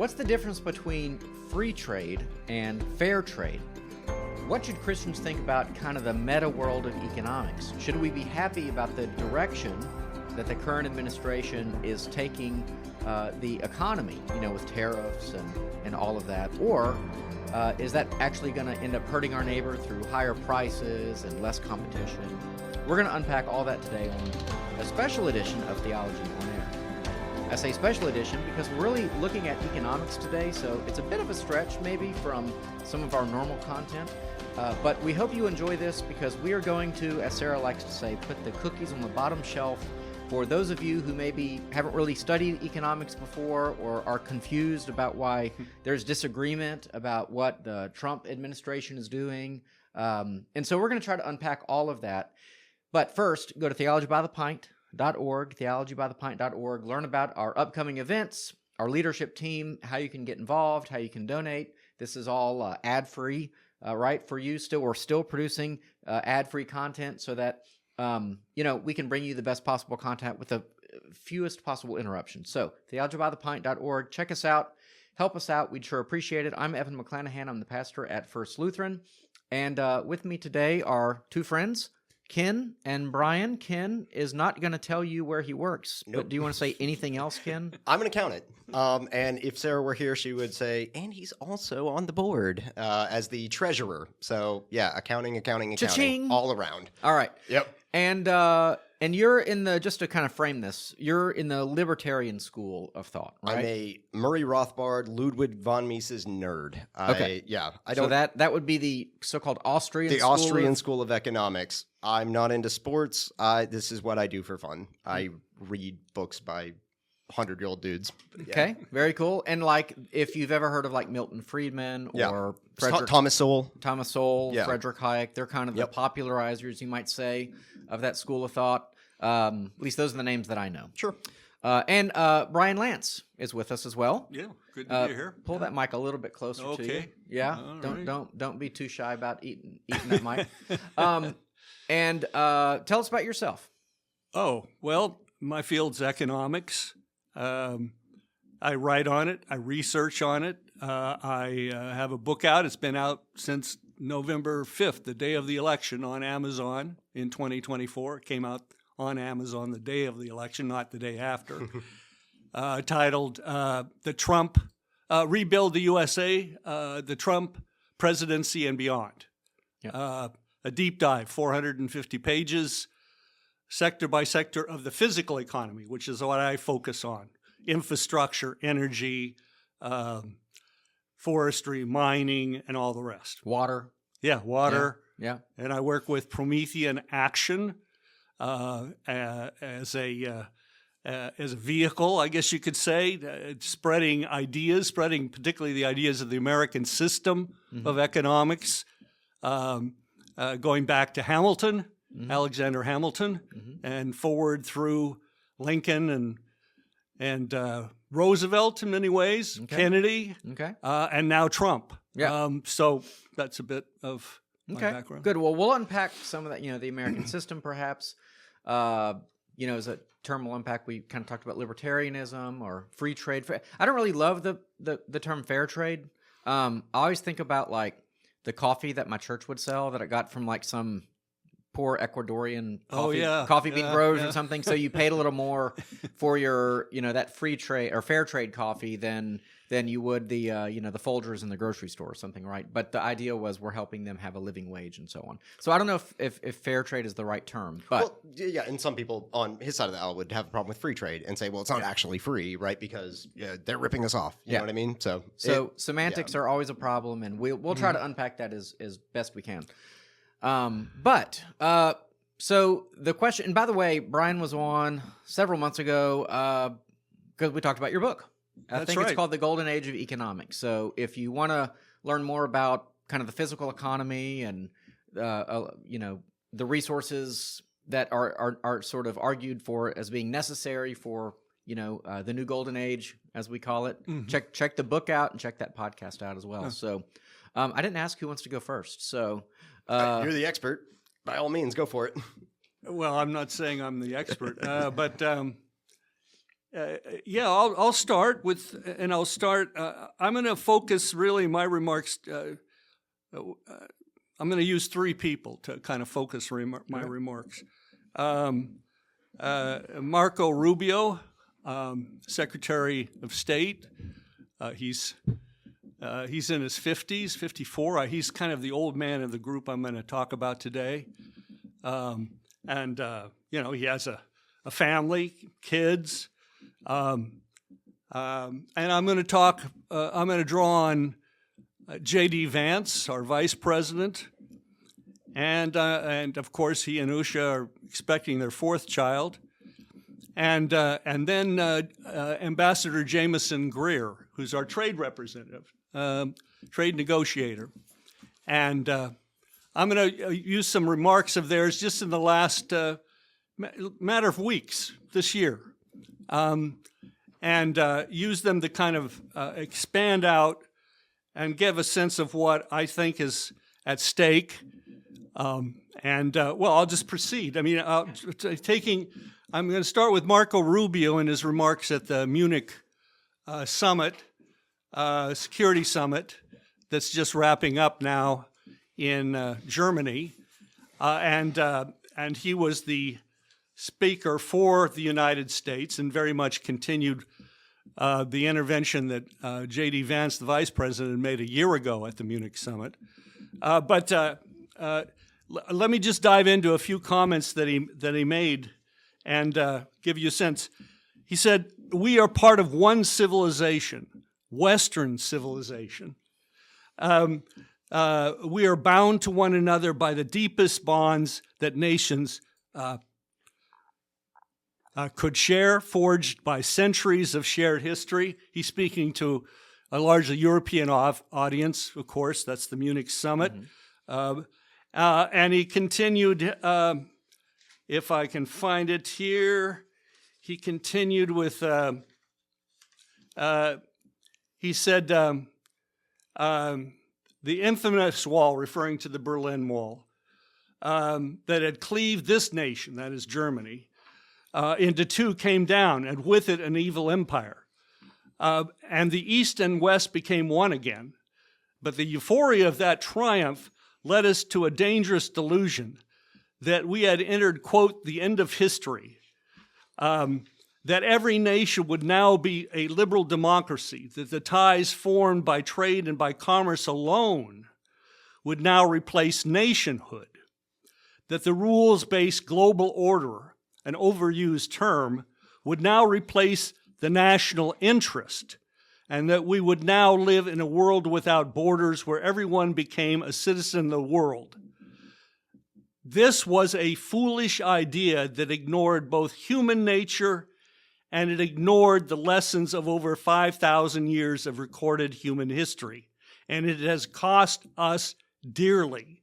What's the difference between free trade and fair trade? What should Christians think about kind of the meta world of economics? Should we be happy about the direction that the current administration is taking the economy, with tariffs and all of that? Or is that actually going to end up hurting our neighbor through higher prices and less competition? We're going to unpack all that today on a special edition of Theology on Air. I say special edition because we're really looking at economics today, so it's a bit of a stretch maybe from some of our normal content. But we hope you enjoy this because we are going to, as Sarah likes to say, put the cookies on the bottom shelf for those of you who maybe haven't really studied economics before or are confused about why there's disagreement about what the Trump administration is doing. And so we're going to try to unpack all of that. But first, go to theologybythepint.org, theologybythepint.org, learn about our upcoming events, our leadership team, how you can get involved, how you can donate. This is all ad-free, right, for you. We're still producing ad-free content so that, we can bring you the best possible content with the fewest possible interruptions. So, theologybythepint.org, check us out, help us out. We'd sure appreciate it. I'm Evan McClanahan. I'm the pastor at First Lutheran. And with me today are two friends, Ken and Brian. Ken is not going to tell you where he works. Nope. But do you want to say anything else, Ken? I'm an accountant. And if Sarah were here, she would say, and he's also on the board as the treasurer. So, yeah, accounting, Cha-ching. all around. All right. Yep. And you're in the, just to kind of frame this, you're in the libertarian school of thought, right? I'm a Murray Rothbard, Ludwig von Mises nerd. Okay. So that would be the so-called Austrian school? The Austrian School of Economics. I'm not into sports. This is what I do for fun. I read books by 100-year-old dudes. Yeah. Okay, very cool. And if you've ever heard of Milton Friedman or Thomas Sowell, yeah. Friedrich Hayek, they're kind of the popularizers, you might say, of that school of thought. At least those are the names that I know. Sure. And Brian Lantz is with us as well. Yeah, good to be here. Pull that mic a little bit closer to you. Yeah, don't be too shy about eating that mic. And tell us about yourself. Oh, well, my field's economics. I write on it. I research on it. I have a book out. It's been out since November 5th, the day of the election, on Amazon in 2024. It came out on Amazon the day of the election, not the day after. Titled "The Trump Rebuild the USA: The Trump Presidency and Beyond." Yep. A deep dive, 450 pages, sector by sector of the physical economy, which is what I focus on: infrastructure, energy, forestry, mining, and all the rest. Water. Yeah, water. Yeah. And I work with Promethean Action as a vehicle, I guess you could say, spreading ideas, spreading particularly the ideas of the American system of economics, going back to Hamilton, Alexander Hamilton, and forward through Lincoln and Roosevelt in many ways, Kennedy, and now Trump. Yeah. So that's a bit of my background. Good. Well, we'll unpack some of that, the American system perhaps. As a term we'll unpack, we kind of talked about libertarianism or free trade. I don't really love the term fair trade. I always think about the coffee that my church would sell that I got from some poor Ecuadorian coffee bean growers or something. So you paid a little more for your, that free trade or fair trade coffee than you would the Folgers in the grocery store or something, right? But the idea was we're helping them have a living wage and so on. So I don't know if fair trade is the right term, but and some people on his side of the aisle would have a problem with free trade and say, well, it's not actually free, right? Because they're ripping us off. You know what I mean? So semantics are always a problem, and we'll try to unpack that as best we can. So the question, and by the way, Brian was on several months ago because we talked about your book. I think it's called The Golden Age of Economics. So if you want to learn more about kind of the physical economy and the resources that are sort of argued for as being necessary for the new golden age, as we call it, check the book out and check that podcast out as well. So I didn't ask who wants to go first. So you're the expert. By all means, go for it. Well, I'm not saying I'm the expert, but Yeah, I'll start with, and I'll start. I'm going to focus really my remarks. I'm going to use three people to kind of focus my remarks. Marco Rubio, Secretary of State. He's in his 50s, 54. He's kind of the old man of the group I'm going to talk about today. And he has a family, kids. And I'm going to draw on J.D. Vance, our vice president. And of course, he and Usha are expecting their fourth child. And then Ambassador Jameson Greer, who's our trade representative, trade negotiator. And I'm going to use some remarks of theirs just in the last matter of weeks this year, and use them to kind of expand out and give a sense of what I think is at stake. I'll just proceed. I mean, I'm going to start with Marco Rubio in his remarks at the Munich summit, security summit, that's just wrapping up now in Germany, and he was the speaker for the United States and very much continued the intervention that J.D. Vance, the vice president, made a year ago at the Munich summit. But let me just dive into a few comments that he made and give you a sense. He said, "We are part of one civilization, Western civilization. We are bound to one another by the deepest bonds that nations could share, forged by centuries of shared history." He's speaking to a largely European audience, of course. That's the Munich summit. Mm-hmm. And he continued, if I can find it here, he continued with, he said, the infamous wall, referring to the Berlin Wall, that had cleaved this nation, that is Germany, into two, came down, and with it an evil empire. And the East and West became one again. But the euphoria of that triumph led us to a dangerous delusion that we had entered, quote, the end of history, that every nation would now be a liberal democracy, that the ties formed by trade and by commerce alone would now replace nationhood, that the rules-based global order, an overused term, would now replace the national interest, and that we would now live in a world without borders where everyone became a citizen of the world. This was a foolish idea that ignored both human nature and it ignored the lessons of over 5,000 years of recorded human history, and it has cost us dearly.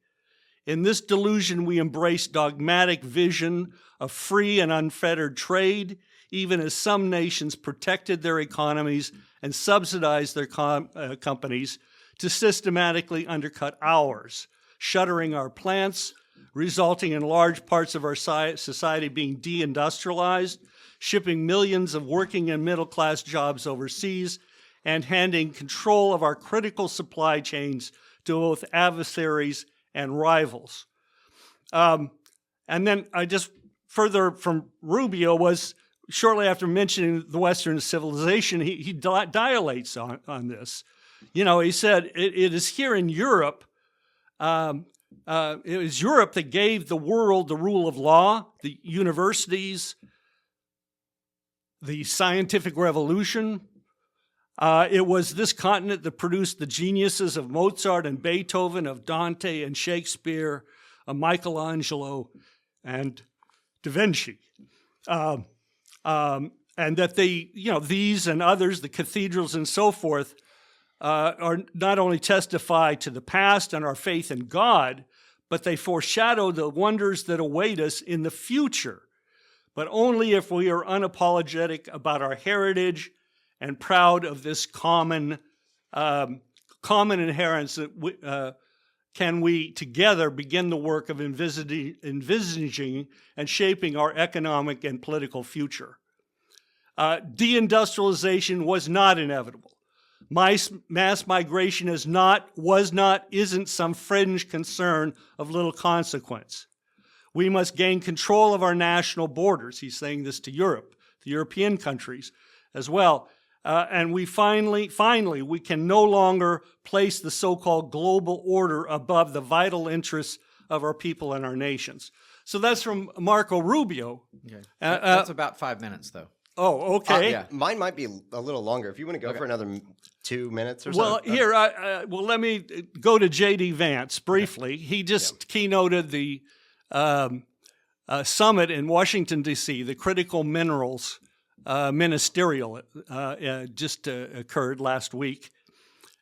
In this delusion, we embrace dogmatic vision of free and unfettered trade, even as some nations protected their economies and subsidized their companies to systematically undercut ours, shuttering our plants, resulting in large parts of our society being deindustrialized, shipping millions of working and middle-class jobs overseas, and handing control of our critical supply chains to both adversaries and rivals. And then I just further from Rubio was, shortly after mentioning the Western civilization, he dilates on this. You know, he said, it is here in Europe, it was Europe that gave the world the rule of law, the universities, the scientific revolution. It was this continent that produced the geniuses of Mozart and Beethoven, of Dante and Shakespeare, of Michelangelo and Da Vinci. And that these and others, the cathedrals and so forth, are not only testify to the past and our faith in God, but they foreshadow the wonders that await us in the future, but only if we are unapologetic about our heritage and proud of this common inheritance that can we together begin the work of envisaging and shaping our economic and political future. Deindustrialization was not inevitable. Mass migration is not, was not, isn't some fringe concern of little consequence. We must gain control of our national borders. He's saying this to Europe, the European countries as well. And we finally, we can no longer place the so-called global order above the vital interests of our people and our nations. So that's from Marco Rubio. Okay. That's about 5 minutes, though. Oh, okay. Yeah. Mine might be a little longer. If you want to go for another 2 minutes or so. Well, here, let me go to J.D. Vance briefly. Okay. He just keynoted the summit in Washington, D.C., the Critical Minerals Ministerial, just occurred last week.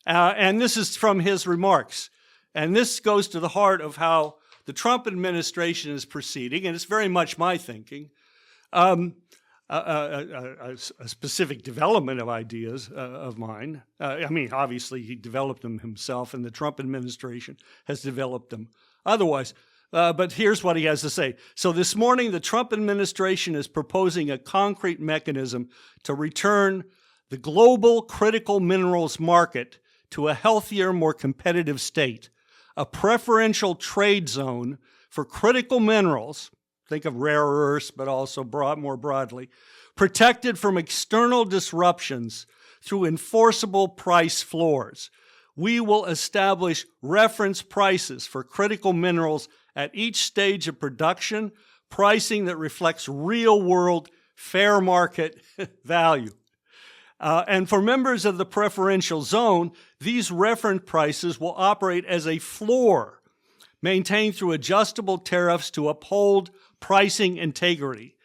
And this is from his remarks. And this goes to the heart of how the Trump administration is proceeding, and it's very much my thinking. A specific development of ideas of mine. I mean, obviously, he developed them himself, and the Trump administration has developed them otherwise. But here's what he has to say. So this morning, the Trump administration is proposing a concrete mechanism to return the global critical minerals market to a healthier, more competitive state. A preferential trade zone for critical minerals, think of rare earths, but also more broadly, protected from external disruptions through enforceable price floors. We will establish reference prices for critical minerals at each stage of production, pricing that reflects real-world fair market value. And for members of the preferential zone, these reference prices will operate as a floor, maintained through adjustable tariffs to uphold pricing integrity.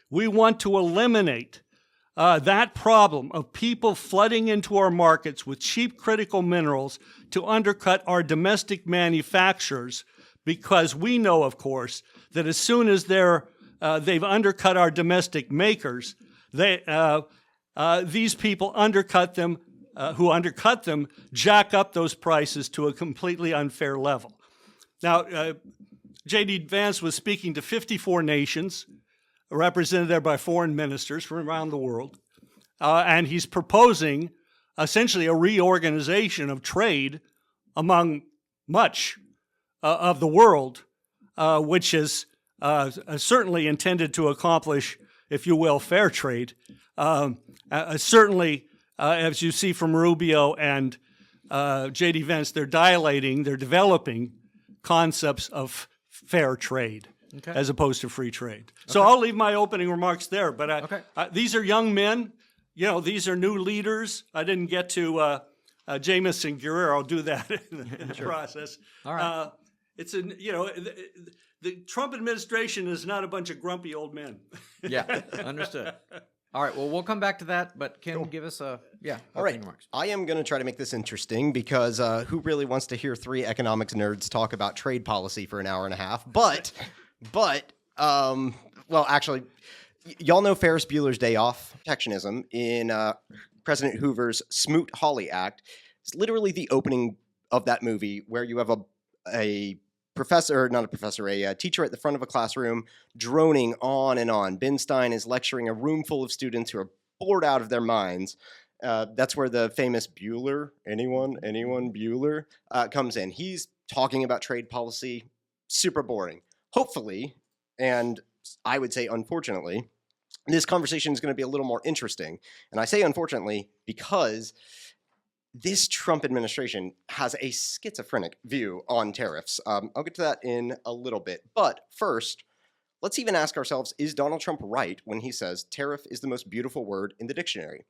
We want to eliminate that problem of people flooding into our markets with cheap critical minerals to undercut our domestic manufacturers, because we know, of course, that as soon as they've undercut our domestic makers, these people undercut them, who undercut them, jack up those prices to a completely unfair level. Now, J.D. Vance was speaking to 54 nations, represented there by foreign ministers from around the world, and he's proposing essentially a reorganization of trade among much of the world, which is certainly intended to accomplish, if you will, fair trade. Certainly, as you see from Rubio and J.D. Vance, they're developing concepts of fair trade as opposed to free trade. So I'll leave my opening remarks there. But these are young men. You know, these are new leaders. I didn't get to Jameson Guerrero. I'll do that in the process. All right. The Trump administration is not a bunch of grumpy old men. Yeah, understood. All right, well, we'll come back to that, but Ken, give us all right. Remarks. I am going to try to make this interesting because who really wants to hear three economics nerds talk about trade policy for an hour and a half? But, well, actually, y'all know Ferris Bueller's Day Off. Protectionism in President Hoover's Smoot-Hawley Act. It's literally the opening of that movie where you have a teacher at the front of a classroom droning on and on. Ben Stein is lecturing a room full of students who are bored out of their minds. That's where the famous Bueller, anyone Bueller, comes in. He's talking about trade policy, super boring. Hopefully, and I would say unfortunately, this conversation is going to be a little more interesting. And I say unfortunately because this Trump administration has a schizophrenic view on tariffs. I'll get to that in a little bit. But first, let's even ask ourselves, is Donald Trump right when he says tariff is the most beautiful word in the dictionary?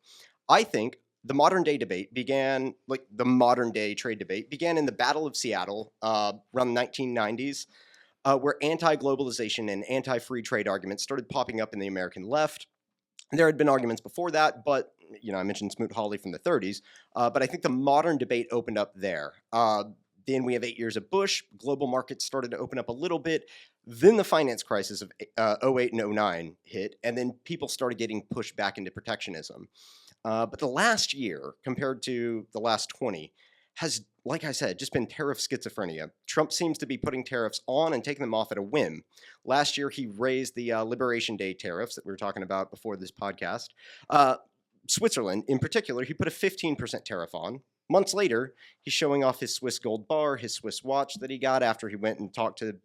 I think the modern day debate began, like the modern day trade debate, began in the Battle of Seattle around the 1990s, where anti-globalization and anti-free trade arguments started popping up in the American left. There had been arguments before that, but I mentioned Smoot-Hawley from the 30s, but I think the modern debate opened up there. Then we have 8 years of Bush. Global markets started to open up a little bit. Then the finance crisis of 08 and 09 hit, and then people started getting pushed back into protectionism. But the last year, compared to the last 20, has, like I said, just been tariff schizophrenia. Trump seems to be putting tariffs on and taking them off at a whim. Last year, he raised the Liberation Day tariffs that we were talking about before this podcast. Switzerland, in particular, he put a 15% tariff on. Months later, he's showing off his Swiss gold bar, his Swiss watch that he got after he went and talked to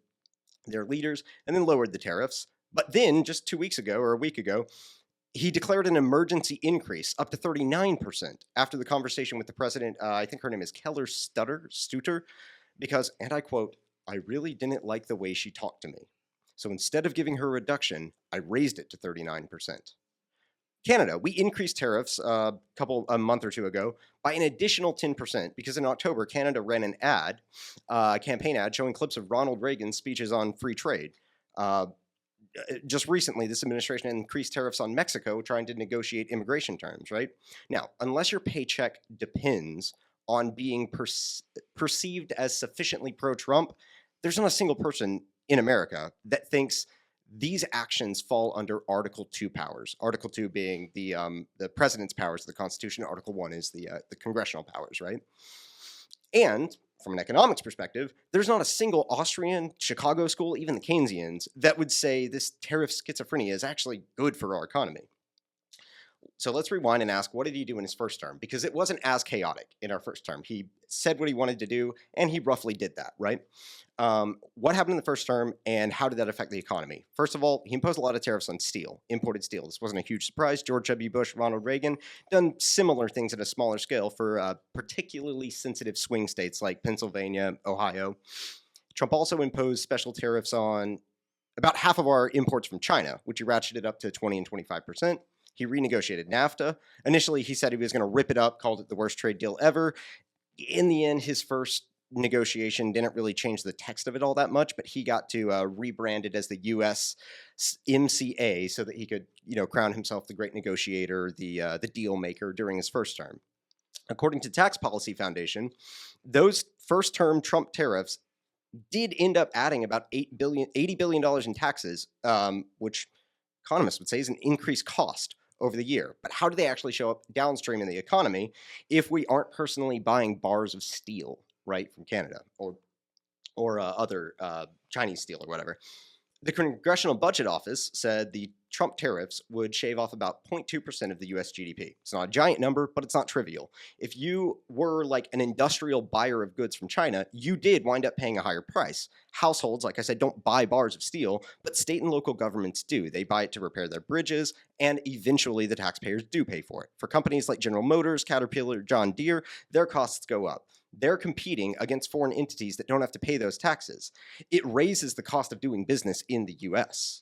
their leaders, and then lowered the tariffs. But then, just 2 weeks ago or a week ago, he declared an emergency increase up to 39% after the conversation with the president. I think her name is Keller Stutter, because, and I quote, "I really didn't like the way she talked to me. So instead of giving her a reduction, I raised it to 39%. Canada, we increased tariffs a month or two ago by an additional 10% because in October, Canada ran an ad, campaign ad showing clips of Ronald Reagan's speeches on free trade. Just recently, this administration increased tariffs on Mexico trying to negotiate immigration terms, right? Now, unless your paycheck depends on being perceived as sufficiently pro-Trump, there's not a single person in America that thinks these actions fall under Article 2 powers. Article 2 being the president's powers of the Constitution. Article 1 is the congressional powers, right? And from an economics perspective, there's not a single Austrian, Chicago school, even the Keynesians, that would say this tariff schizophrenia is actually good for our economy. So let's rewind and ask, what did he do in his first term? Because it wasn't as chaotic in our first term. He said what he wanted to do, and he roughly did that, right? What happened in the first term, and how did that affect the economy? First of all, he imposed a lot of tariffs on steel, imported steel. This wasn't a huge surprise. George W. Bush, Ronald Reagan, done similar things at a smaller scale for particularly sensitive swing states like Pennsylvania, Ohio. Trump also imposed special tariffs on about half of our imports from China, which he ratcheted up to 20 and 25%. He renegotiated NAFTA. Initially, he said he was going to rip it up, called it the worst trade deal ever. In the end, his first negotiation didn't really change the text of it all that much, but he got to rebrand it as the USMCA so that he could, crown himself the great negotiator, the deal maker during his first term. According to Tax Policy Foundation, those first-term Trump tariffs did end up adding about $80 billion in taxes, which economists would say is an increased cost over the year. But how do they actually show up downstream in the economy if we aren't personally buying bars of steel, right, from Canada or other Chinese steel or whatever? The Congressional Budget Office said the Trump tariffs would shave off about 0.2% of the U.S. GDP. It's not a giant number, but it's not trivial. If you were like an industrial buyer of goods from China, you did wind up paying a higher price. Households, like I said, don't buy bars of steel, but state and local governments do. They buy it to repair their bridges, and eventually the taxpayers do pay for it. For companies like General Motors, Caterpillar, John Deere, their costs go up. They're competing against foreign entities that don't have to pay those taxes. It raises the cost of doing business in the U.S.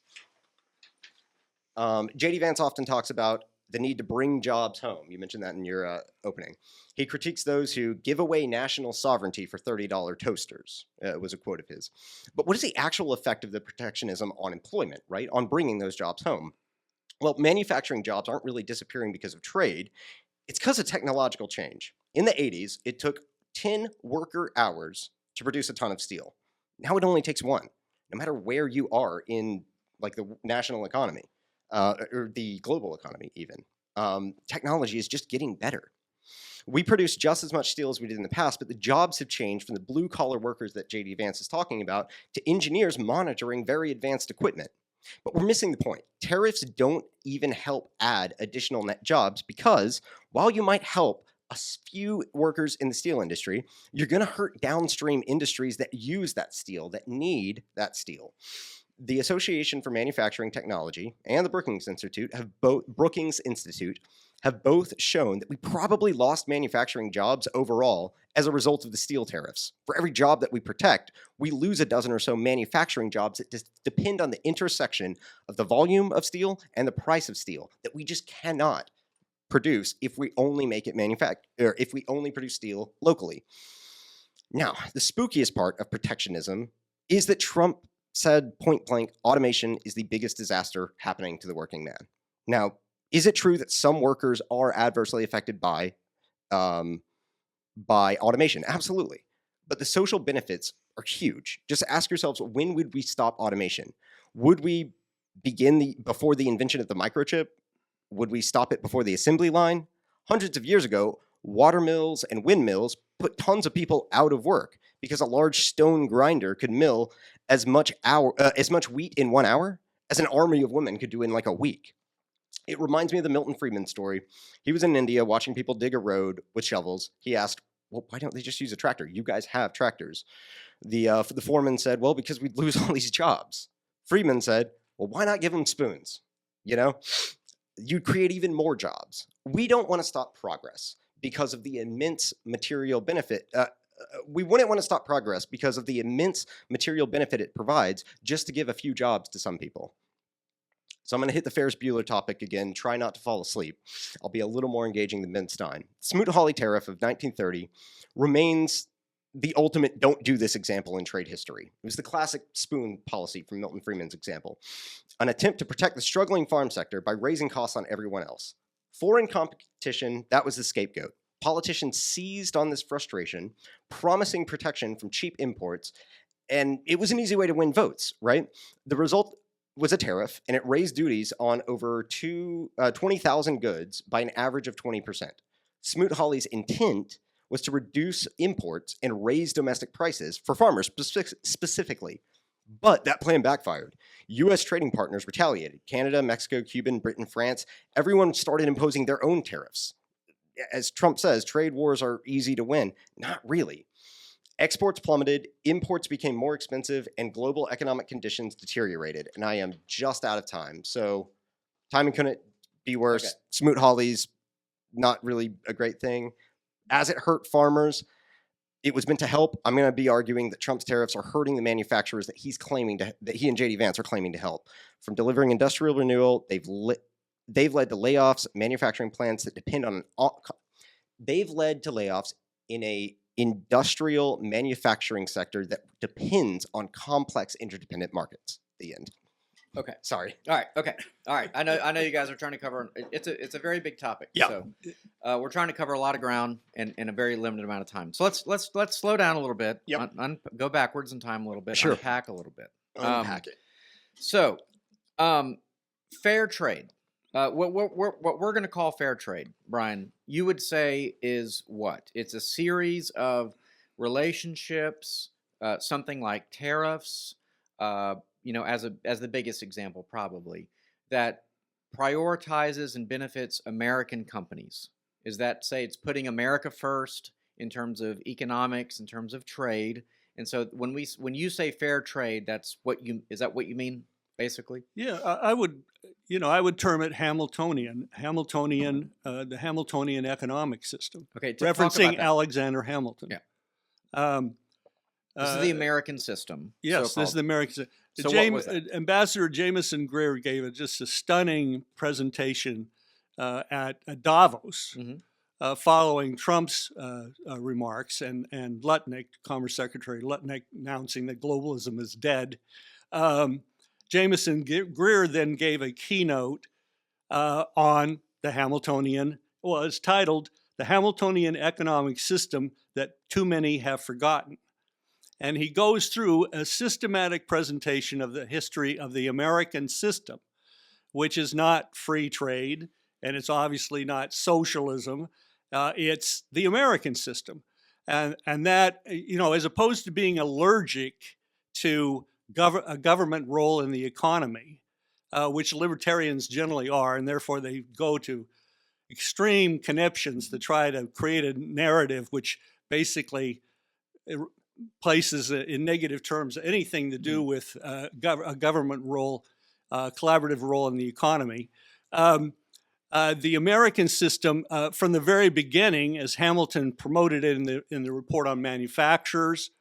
J.D. Vance often talks about the need to bring jobs home. You mentioned that in your opening. He critiques those who give away national sovereignty for $30 toasters, was a quote of his. But what is the actual effect of the protectionism on employment, right, on bringing those jobs home? Well, manufacturing jobs aren't really disappearing because of trade. It's because of technological change. In the 80s, it took 10 worker hours to produce a ton of steel. Now it only takes one, no matter where you are in like the national economy or the global economy even. Technology is just getting better. We produce just as much steel as we did in the past, but the jobs have changed from the blue-collar workers that J.D. Vance is talking about to engineers monitoring very advanced equipment. But we're missing the point. Tariffs don't even help add additional net jobs because while you might help a few workers in the steel industry, you're going to hurt downstream industries that use that steel, that need that steel. The Association for Manufacturing Technology and the Brookings Institute have both shown that we probably lost manufacturing jobs overall as a result of the steel tariffs. For every job that we protect, we lose a dozen or so manufacturing jobs that depend on the intersection of the volume of steel and the price of steel that we just cannot produce if we only make it or if we only produce steel locally. Now, the spookiest part of protectionism is that Trump said point blank, automation is the biggest disaster happening to the working man. Now, is it true that some workers are adversely affected by automation? Absolutely. But the social benefits are huge. Just ask yourselves, when would we stop automation? Would we begin before the invention of the microchip? Would we stop it before the assembly line? Hundreds of years ago, Watermills and windmills put tons of people out of work because a large stone grinder could mill as much wheat in 1 hour as an army of women could do in like a week. It reminds me of the Milton Friedman story. He was in India watching people dig a road with shovels. He asked, well, why don't they just use a tractor? You guys have tractors. The foreman said, well, because we'd lose all these jobs. Friedman said, well, why not give them spoons? You know, you'd create even more jobs. We don't want to stop progress because of the immense material benefit. We wouldn't want to stop progress because of the immense material benefit it provides just to give a few jobs to some people. So I'm going to hit the Ferris-Bueller topic again. Try not to fall asleep. I'll be a little more engaging than Ben Stein. Smoot-Hawley tariff of 1930 remains the ultimate don't do this example in trade history. It was the classic spoon policy from Milton Friedman's example. An attempt to protect the struggling farm sector by raising costs on everyone else. Foreign competition, that was the scapegoat. Politicians seized on this frustration, promising protection from cheap imports, and it was an easy way to win votes, right? The result was a tariff, and it raised duties on over 20,000 goods by an average of 20%. Smoot-Hawley's intent was to reduce imports and raise domestic prices for farmers specifically. But that plan backfired. U.S. trading partners retaliated. Canada, Mexico, Cuba, Britain, France, everyone started imposing their own tariffs. As Trump says, trade wars are easy to win. Not really. Exports plummeted, imports became more expensive, and global economic conditions deteriorated. And I am just out of time. So timing couldn't be worse. Okay. Smoot-Hawley's not really a great thing. As it hurt farmers, it was meant to help. I'm going to be arguing that Trump's tariffs are hurting the manufacturers that that he and J.D. Vance are claiming to help. From delivering industrial renewal, they've led to layoffs, manufacturing plants that depend on they've led to layoffs in a industrial manufacturing sector that depends on complex interdependent markets. The end. Okay. Sorry. All right. Okay. All right. I know you guys are trying to cover. It's a very big topic. Yeah. So we're trying to cover a lot of ground in a very limited amount of time. So let's slow down a little bit. Yep. Go backwards in time a little bit. Sure. Unpack a little bit. Unpack it. So, fair trade. What we're going to call fair trade, Brian, you would say is what? It's a series of relationships, something like tariffs, as the biggest example probably, that prioritizes and benefits American companies. Is that, say, it's putting America first in terms of economics, in terms of trade? And so when you say fair trade, is that what you mean, basically? Yeah, I would term it Hamiltonian, the Hamiltonian economic system. Okay, referencing Alexander Hamilton. Yeah. This is the American system. Yes, so-called. This is the American system. So what was that? Ambassador Jameson Greer gave just a stunning presentation at Davos, following Trump's remarks and Lutnick, Commerce Secretary Lutnick, announcing that globalism is dead. Jameson Greer then gave a keynote on the Hamiltonian, it's titled "The Hamiltonian Economic System That Too Many Have Forgotten." And he goes through a systematic presentation of the history of the American system, which is not free trade, and it's obviously not socialism. It's the American system. And that, as opposed to being allergic to a government role in the economy, which libertarians generally are, and therefore they go to extreme conniptions to try to create a narrative which basically places in negative terms anything to do with a government role, collaborative role in the economy. The American system, from the very beginning, as Hamilton promoted it in the report on manufacturers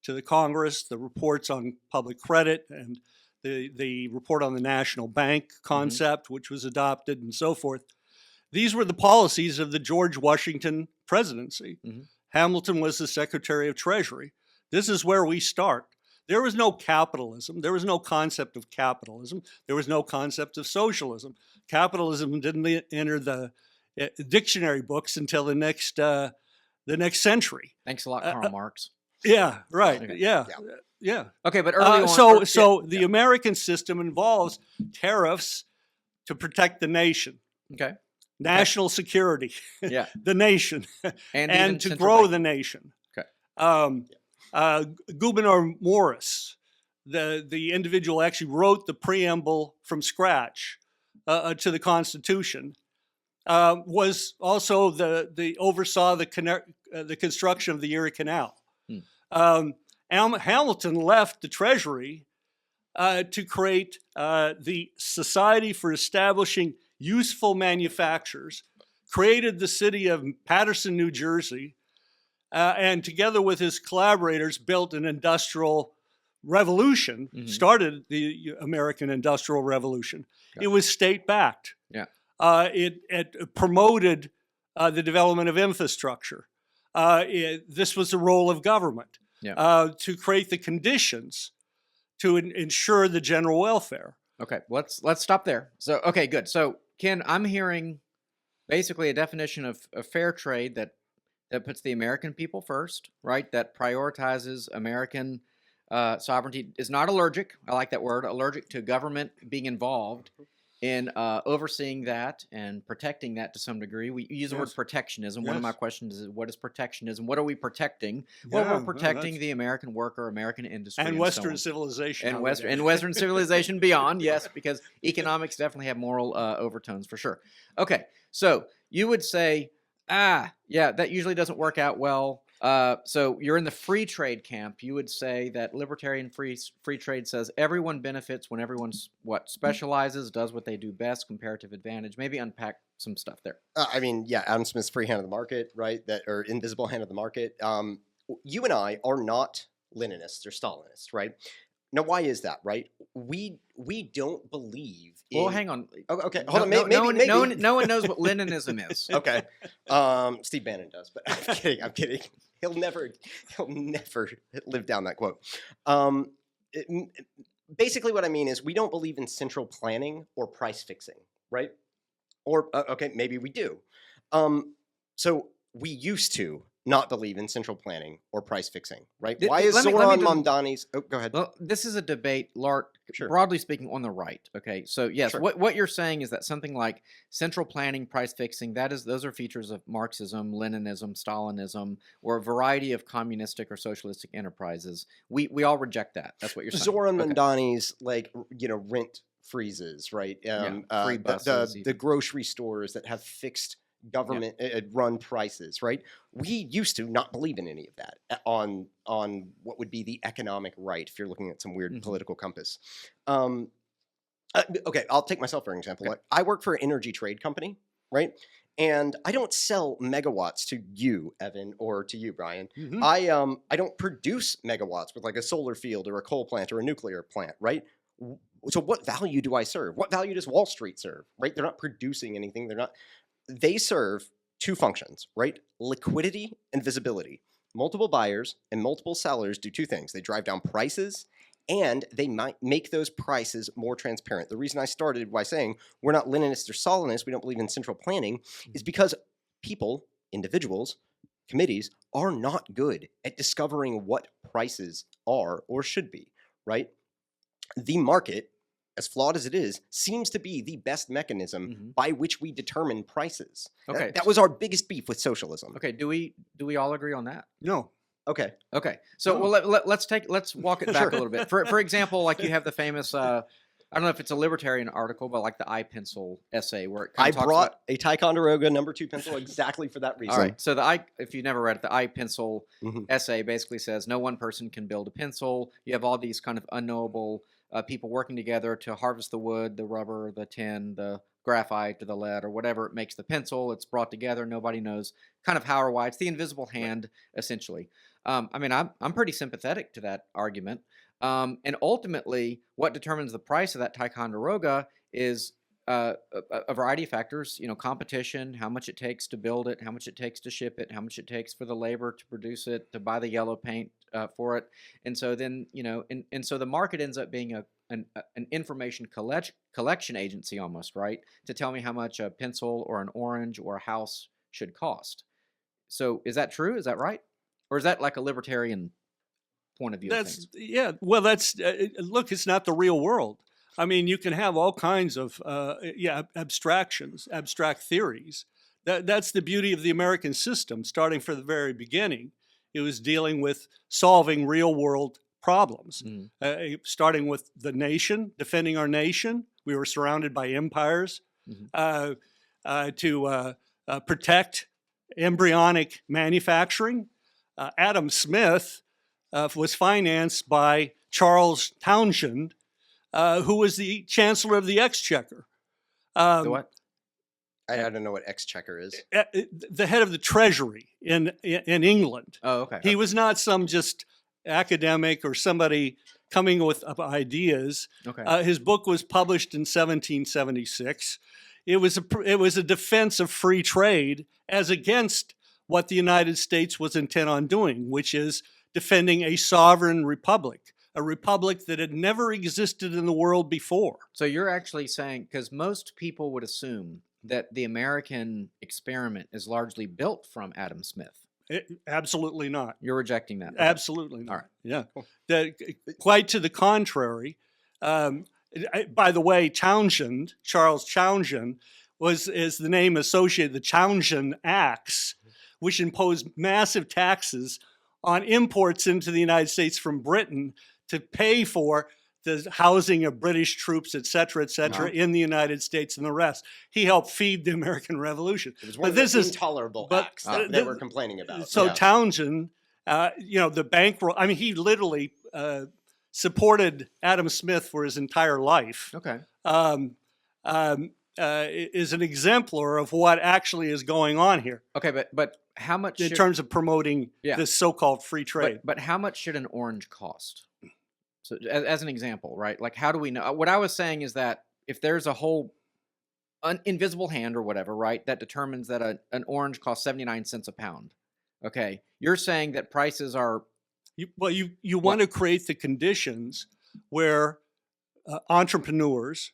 to the Congress, the reports on public credit, and the report on the national bank concept, which was adopted, and so forth. These were the policies of the George Washington presidency. Hamilton was the Secretary of Treasury. This is where we start. There was no capitalism. There was no concept of capitalism. There was no concept of socialism. Capitalism didn't enter the dictionary books until the next century. Thanks a lot, Karl Marx. Yeah, right. Okay. Yeah. Okay, but early on. So the American system involves tariffs to protect the nation. Okay. national security, Yeah. the nation, And even and to central grow banking. the nation. Okay. Gouverneur Morris, the individual actually wrote the preamble from scratch to the Constitution, was also the oversaw the construction of the Erie Canal. Hamilton left the Treasury to create the Society for Establishing Useful Manufactures, created the city of Paterson, New Jersey, and together with his collaborators built an industrial revolution, started the American Industrial Revolution. It was state-backed. Yeah. It promoted the development of infrastructure. This was the role of government, to create the conditions to ensure the general welfare. Okay, let's stop there. So, okay, good. So, Ken, I'm hearing basically a definition of fair trade that puts the American people first, right? That prioritizes American sovereignty, is not allergic. I like that word, allergic to government being involved in overseeing that and protecting that to some degree. We use the word protectionism. One of my questions is, what is protectionism? What are we protecting? Well, we're protecting the American worker, American industry, and so Western on. civilization. And Western civilization beyond, yes, because economics definitely have moral overtones for sure. Okay, so you would say, that usually doesn't work out well. So you're in the free trade camp. You would say that libertarian free trade says everyone benefits when everyone's specializes, does what they do best, comparative advantage. Maybe unpack some stuff there. Adam Smith's free hand of the market, right? Or invisible hand of the market. You and I are not Leninists or Stalinists, right? Now, why is that, right? We don't believe in... Well, hang on. Okay, hold on. No one knows what Leninism is. Okay. Steve Bannon does, but I'm kidding. He'll never live down that quote. Basically what I mean is we don't believe in central planning or price fixing, right? Or, okay, maybe we do. So we used to not believe in central planning or price fixing, right? Why is Zoran Mamdani's... Oh, go ahead. Well, this is a debate, Sure. broadly speaking, on the right. Okay, so yes, Sure. what you're saying is that something like central planning, price fixing, those are features of Marxism, Leninism, Stalinism, or a variety of communistic or socialistic enterprises. We all reject that. That's what you're saying. Zoran Mamdani's, rent freezes, right? Free buses. The grocery stores that have fixed government run prices, right? We used to not believe in any of that on what would be the economic right if you're looking at some weird political compass. Okay, I'll take myself for an example. Okay. I work for an energy trade company, right? And I don't sell megawatts to you, Evan, or to you, Brian. I don't produce megawatts with like a solar field or a coal plant or a nuclear plant, right? So what value do I serve? What value does Wall Street serve, right? They're not producing anything. They serve two functions, right? Liquidity and visibility. Multiple buyers and multiple sellers do two things. They drive down prices and they might make those prices more transparent. The reason I started by saying we're not Leninists or Stalinists, we don't believe in central planning, is because people, individuals, committees are not good at discovering what prices are or should be, right? The market, as flawed as it is, seems to be the best mechanism by which we determine prices. Okay. That was our biggest beef with socialism. Okay, do we all agree on that? No. Okay. So let's walk it back a little bit. For example, like you have the famous I don't know if it's a libertarian article, but like the iPencil essay where it kind of brought a Ticonderoga #2 pencil exactly for that reason. All right. So if you never read it, the iPencil essay basically says no one person can build a pencil. You have all these kind of unknowable people working together to harvest the wood, the rubber, the tin, the graphite, or the lead, or whatever it makes the pencil. It's brought together. Nobody knows kind of how or why. It's the invisible hand, essentially. I'm pretty sympathetic to that argument. And ultimately, what determines the price of that Ticonderoga is a variety of factors. Competition, how much it takes to build it, how much it takes to ship it, how much it takes for the labor to produce it, to buy the yellow paint for it. And so then, and so the market ends up being an information collection agency almost, right? To tell me how much a pencil or an orange or a house should cost. So is that true? Is that right? Or is that like a libertarian point of view? Well, look, it's not the real world. I mean, you can have all kinds of abstractions, abstract theories. That's the beauty of the American system, starting from the very beginning. It was dealing with solving real world problems, starting with the nation, defending our nation. We were surrounded by empires to protect embryonic manufacturing. Adam Smith was financed by Charles Townshend, who was the Chancellor of the Exchequer. The what? I don't know what exchequer is. The head of the Treasury in England. Oh, okay. He was not some just academic or somebody coming with ideas. Okay. His book was published in 1776. It was a defense of free trade as against what the United States was intent on doing, which is defending a sovereign republic, a republic that had never existed in the world before. So you're actually saying, because most people would assume that the American experiment is largely built from Adam Smith. Absolutely not. You're rejecting that. Absolutely not. All right. Yeah. Quite to the contrary. By the way, Townshend, Charles Townshend, is the name associated, the Townshend Acts, which imposed massive taxes on imports into the United States from Britain to pay for the housing of British troops, et cetera, in the United States and the rest. He helped feed the American Revolution. It was one of the intolerable acts that they were complaining about. So Townshend, the bankroll, I mean, he literally supported Adam Smith for his entire life. Okay. Is an exemplar of what actually is going on here. Okay, but how much in terms of promoting this so-called free trade? But how much should an orange cost? So as an example, right? Like, how do we know? What I was saying is that if there's a whole invisible hand or whatever, right, that determines that an orange costs 79 cents a pound. Okay, you're saying that prices are. You want to create the conditions where entrepreneurs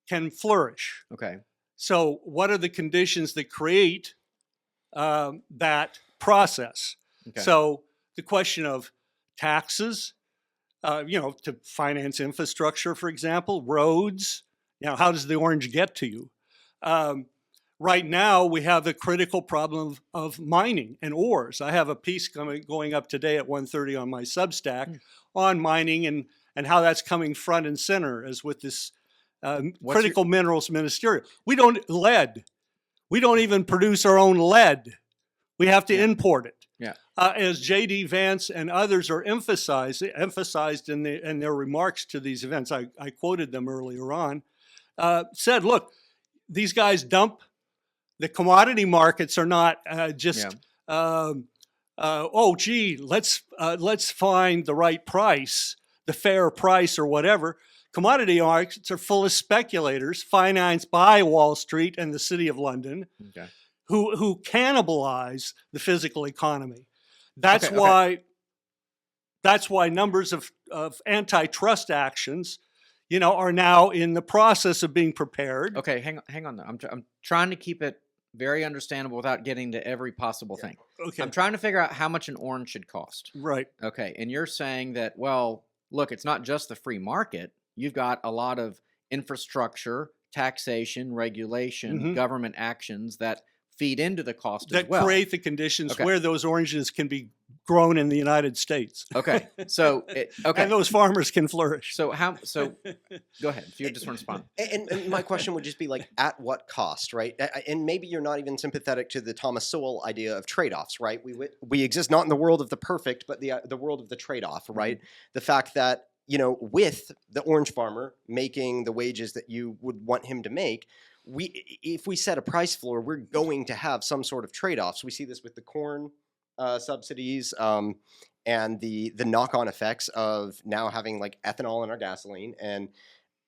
can flourish. Okay. So what are the conditions that create that process? Okay. So the question of taxes, to finance infrastructure, for example, roads, how does the orange get to you? Right now, we have the critical problem of mining and ores. I have a piece going up today at 1:30 on my Substack on mining and how that's coming front and center as with this critical minerals ministerial. We don't even produce our own lead. We have to import it. Yeah. As J.D. Vance and others are emphasized in their remarks to these events, I quoted them earlier on, said, look, these guys dump. The commodity markets are not let's find the right price, the fair price or whatever. Commodity markets are full of speculators financed by Wall Street and the City of London, who cannibalize the physical economy. That's why numbers of antitrust actions, are now in the process of being prepared. Okay, hang on. I'm trying to keep it very understandable without getting to every possible thing. Okay. I'm trying to figure out how much an orange should cost. Right. Okay, and you're saying that, well, look, it's not just the free market. You've got a lot of infrastructure, taxation, regulation, government actions that feed into the cost as well. That create the conditions where those oranges can be grown in the United States. Okay, so and those farmers can flourish. So go ahead if you just want to respond. And my question would just be like, at what cost, right? And maybe you're not even sympathetic to the Thomas Sowell idea of trade-offs, right? We exist not in the world of the perfect, but the world of the trade-off, right? The fact that with the orange farmer making the wages that you would want him to make, if we set a price floor, we're going to have some sort of trade-offs. We see this with the corn subsidies and the knock-on effects of now having like ethanol in our gasoline.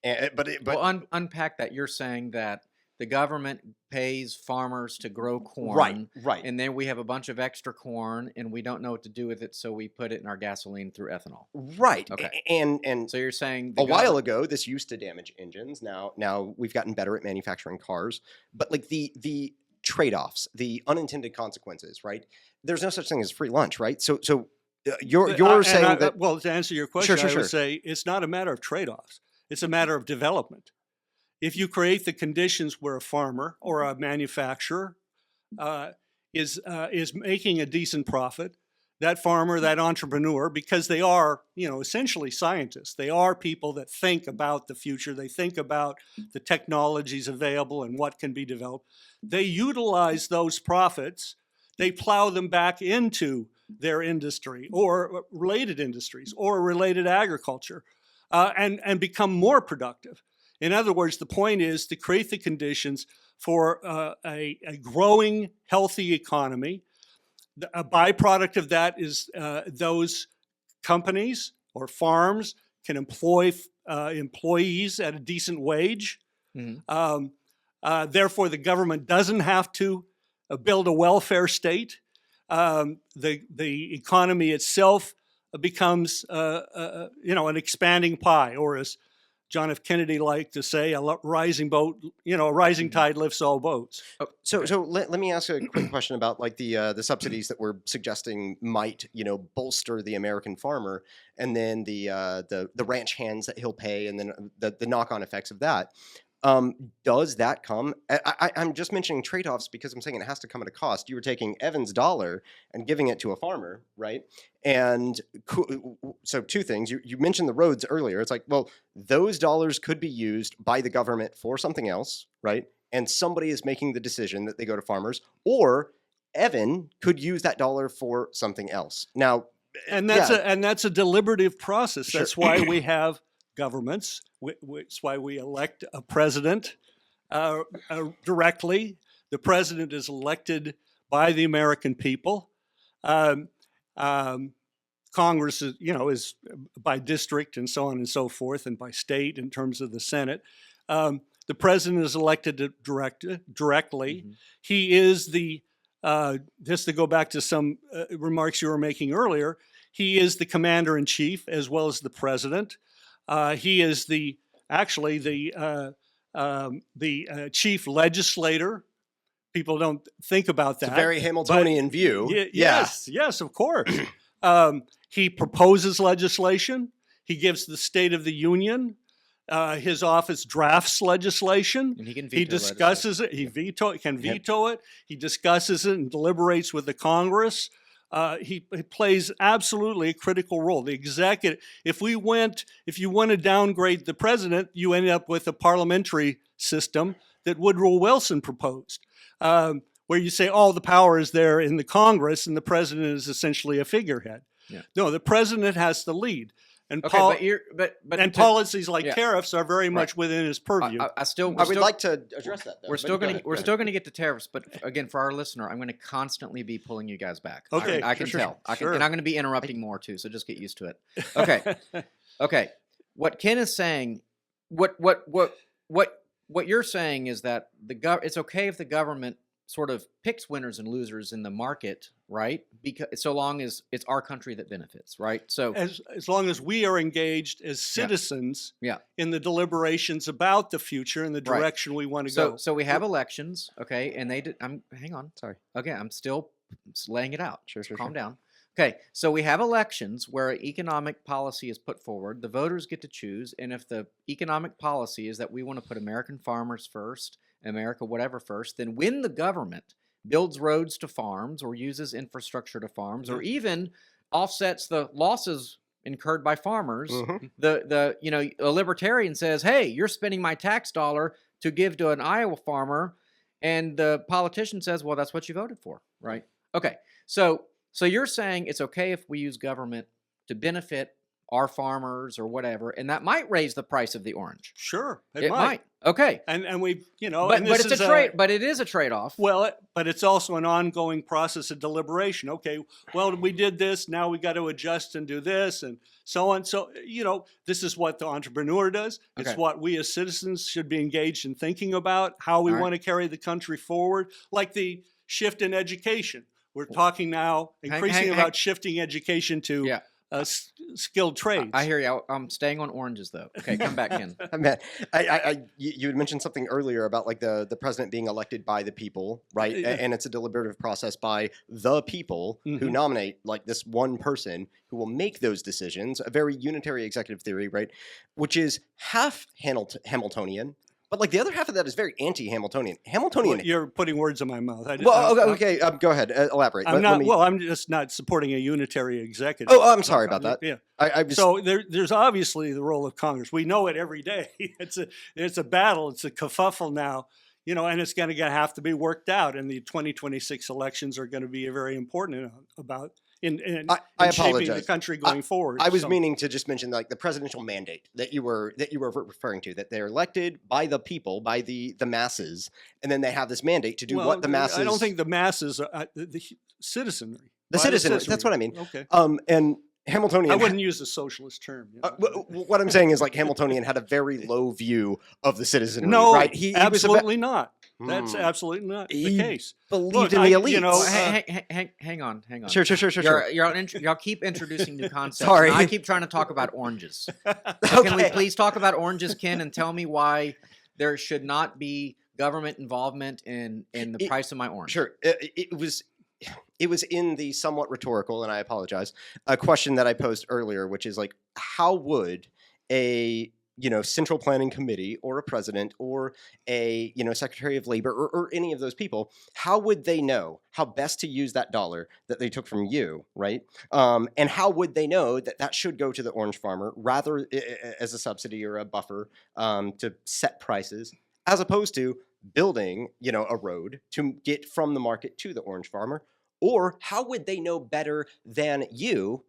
But unpack that. You're saying that the government pays farmers to grow corn, right, and then we have a bunch of extra corn, and we don't know what to do with it, so we put it in our gasoline through ethanol. Right. Okay. And so you're saying a while ago this used to damage engines. Now we've gotten better at manufacturing cars, but like the trade-offs, the unintended consequences, right? There's no such thing as free lunch, right? So you're saying that. Well, to answer your question, Sure. I would say it's not a matter of trade-offs. It's a matter of development. If you create the conditions where a farmer or a manufacturer is making a decent profit, that farmer, that entrepreneur, because they are, essentially scientists. They are people that think about the future. They think about the technologies available and what can be developed. They utilize those profits. They plow them back into their industry or related industries or related agriculture and become more productive. In other words, the point is to create the conditions for a growing, healthy economy. A byproduct of that is those companies or farms can employ employees at a decent wage. Mm-hmm. Therefore, the government doesn't have to build a welfare state. The economy itself becomes an expanding pie, or as John F. Kennedy liked to say, a rising tide lifts all boats. Oh, so let me ask a quick question about like the subsidies that we're suggesting might bolster the American farmer, and then the ranch hands that he'll pay, and then the knock-on effects of that. Does that come? I'm just mentioning trade-offs because I'm saying it has to come at a cost. You were taking Evan's dollar and giving it to a farmer, right? And so two things. You mentioned the roads earlier. It's like, well, those dollars could be used by the government for something else, right? And somebody is making the decision that they go to farmers, or Evan could use that dollar for something else. Now, and that's a deliberative process. Sure. That's why we have governments. It's why we elect a president directly. The president is elected by the American people. Congress is by district and so on and so forth, and by state in terms of the Senate. The president is elected directly. Mm-hmm. He is just to go back to some remarks you were making earlier, he is the commander-in-chief as well as the president. He is the chief legislator. People don't think about that. It's a very Hamiltonian view. Yes, of course. He proposes legislation. He gives the State of the Union. His office drafts legislation. And he can veto. He discusses it. He can veto it. He discusses it and deliberates with the Congress. He plays absolutely a critical role. The executive. If you want to downgrade the president, you end up with a parliamentary system that Woodrow Wilson proposed, where you say all the power is there in the Congress, and the president is essentially a figurehead. Yeah. No, the president has to lead. And policies like tariffs are very much within his purview. I would like to address that, though. We're still going to get to tariffs, but again, for our listener, I'm going to constantly be pulling you guys back. Okay, I can tell. And I'm going to be interrupting more too, so just get used to it. Okay. What Ken is saying, what you're saying is that it's okay if the government sort of picks winners and losers in the market, right? Because so long as it's our country that benefits, right? So as long as we are engaged as citizens in the deliberations about the future and the direction we want to go. So we have elections, okay? And hang on. Sorry. Okay, I'm still laying it out. Sure. Calm down. Okay, so we have elections where economic policy is put forward. The voters get to choose, and if the economic policy is that we want to put American farmers first, America whatever first, then when the government builds roads to farms or uses infrastructure to farms or even offsets the losses incurred by farmers, a libertarian says, hey, you're spending my tax dollar to give to an Iowa farmer, and the politician says, well, that's what you voted for, right? Okay, so you're saying it's okay if we use government to benefit our farmers or whatever, and that might raise the price of the orange. Sure, it might. Okay, and we, but it's a trade. But it is a trade-off. Well, but it's also an ongoing process of deliberation. Okay, well, we did this. Now we got to adjust and do this, and so on. So this is what the entrepreneur does. It's what we as citizens should be engaged in thinking about, how we want to carry the country forward, like the shift in education. We're talking now increasingly about shifting education to skilled trades. I hear you. I'm staying on oranges, though. Okay, come back, Ken. You had mentioned something earlier about like the president being elected by the people, right? Yeah. And it's a deliberative process by the people who nominate like this one person who will make those decisions. A very unitary executive theory, right? Which is half Hamiltonian. But like the other half of that is very anti-Hamiltonian. Hamiltonian. Well, you're putting words in my mouth. Okay. Go ahead. Elaborate. I'm just not supporting a unitary executive. Oh, I'm sorry about that. Yeah. So there's obviously the role of Congress. We know it every day. It's a battle. It's a kerfuffle now, and it's going to have to be worked out. And the 2026 elections are going to be very important about in shaping the country going forward. I was meaning to just mention like the presidential mandate that you were referring to, that they're elected by the people, by the masses, and then they have this mandate to do what the masses. I don't think the masses are the citizenry. The citizenry. That's what I mean. Okay. And Hamiltonian. I wouldn't use a socialist term. What I'm saying is like Hamiltonian had a very low view of the citizenry. No, right? Absolutely not. That's absolutely not the case. Believed in the elite. Hang on. Sure. Y'all keep introducing new concepts. Sorry. I keep trying to talk about oranges. Okay. Can we please talk about oranges, Ken, and tell me why there should not be government involvement in the price of my orange? Sure. It was in the somewhat rhetorical, and I apologize, a question that I posed earlier, which is like, how would a central planning committee or a president or a secretary of labor or any of those people, how would they know how best to use that dollar that they took from you, right? And how would they know that should go to the orange farmer rather as a subsidy or a buffer to set prices, as opposed to building a road to get from the market to the orange farmer? Or how would they know better than you,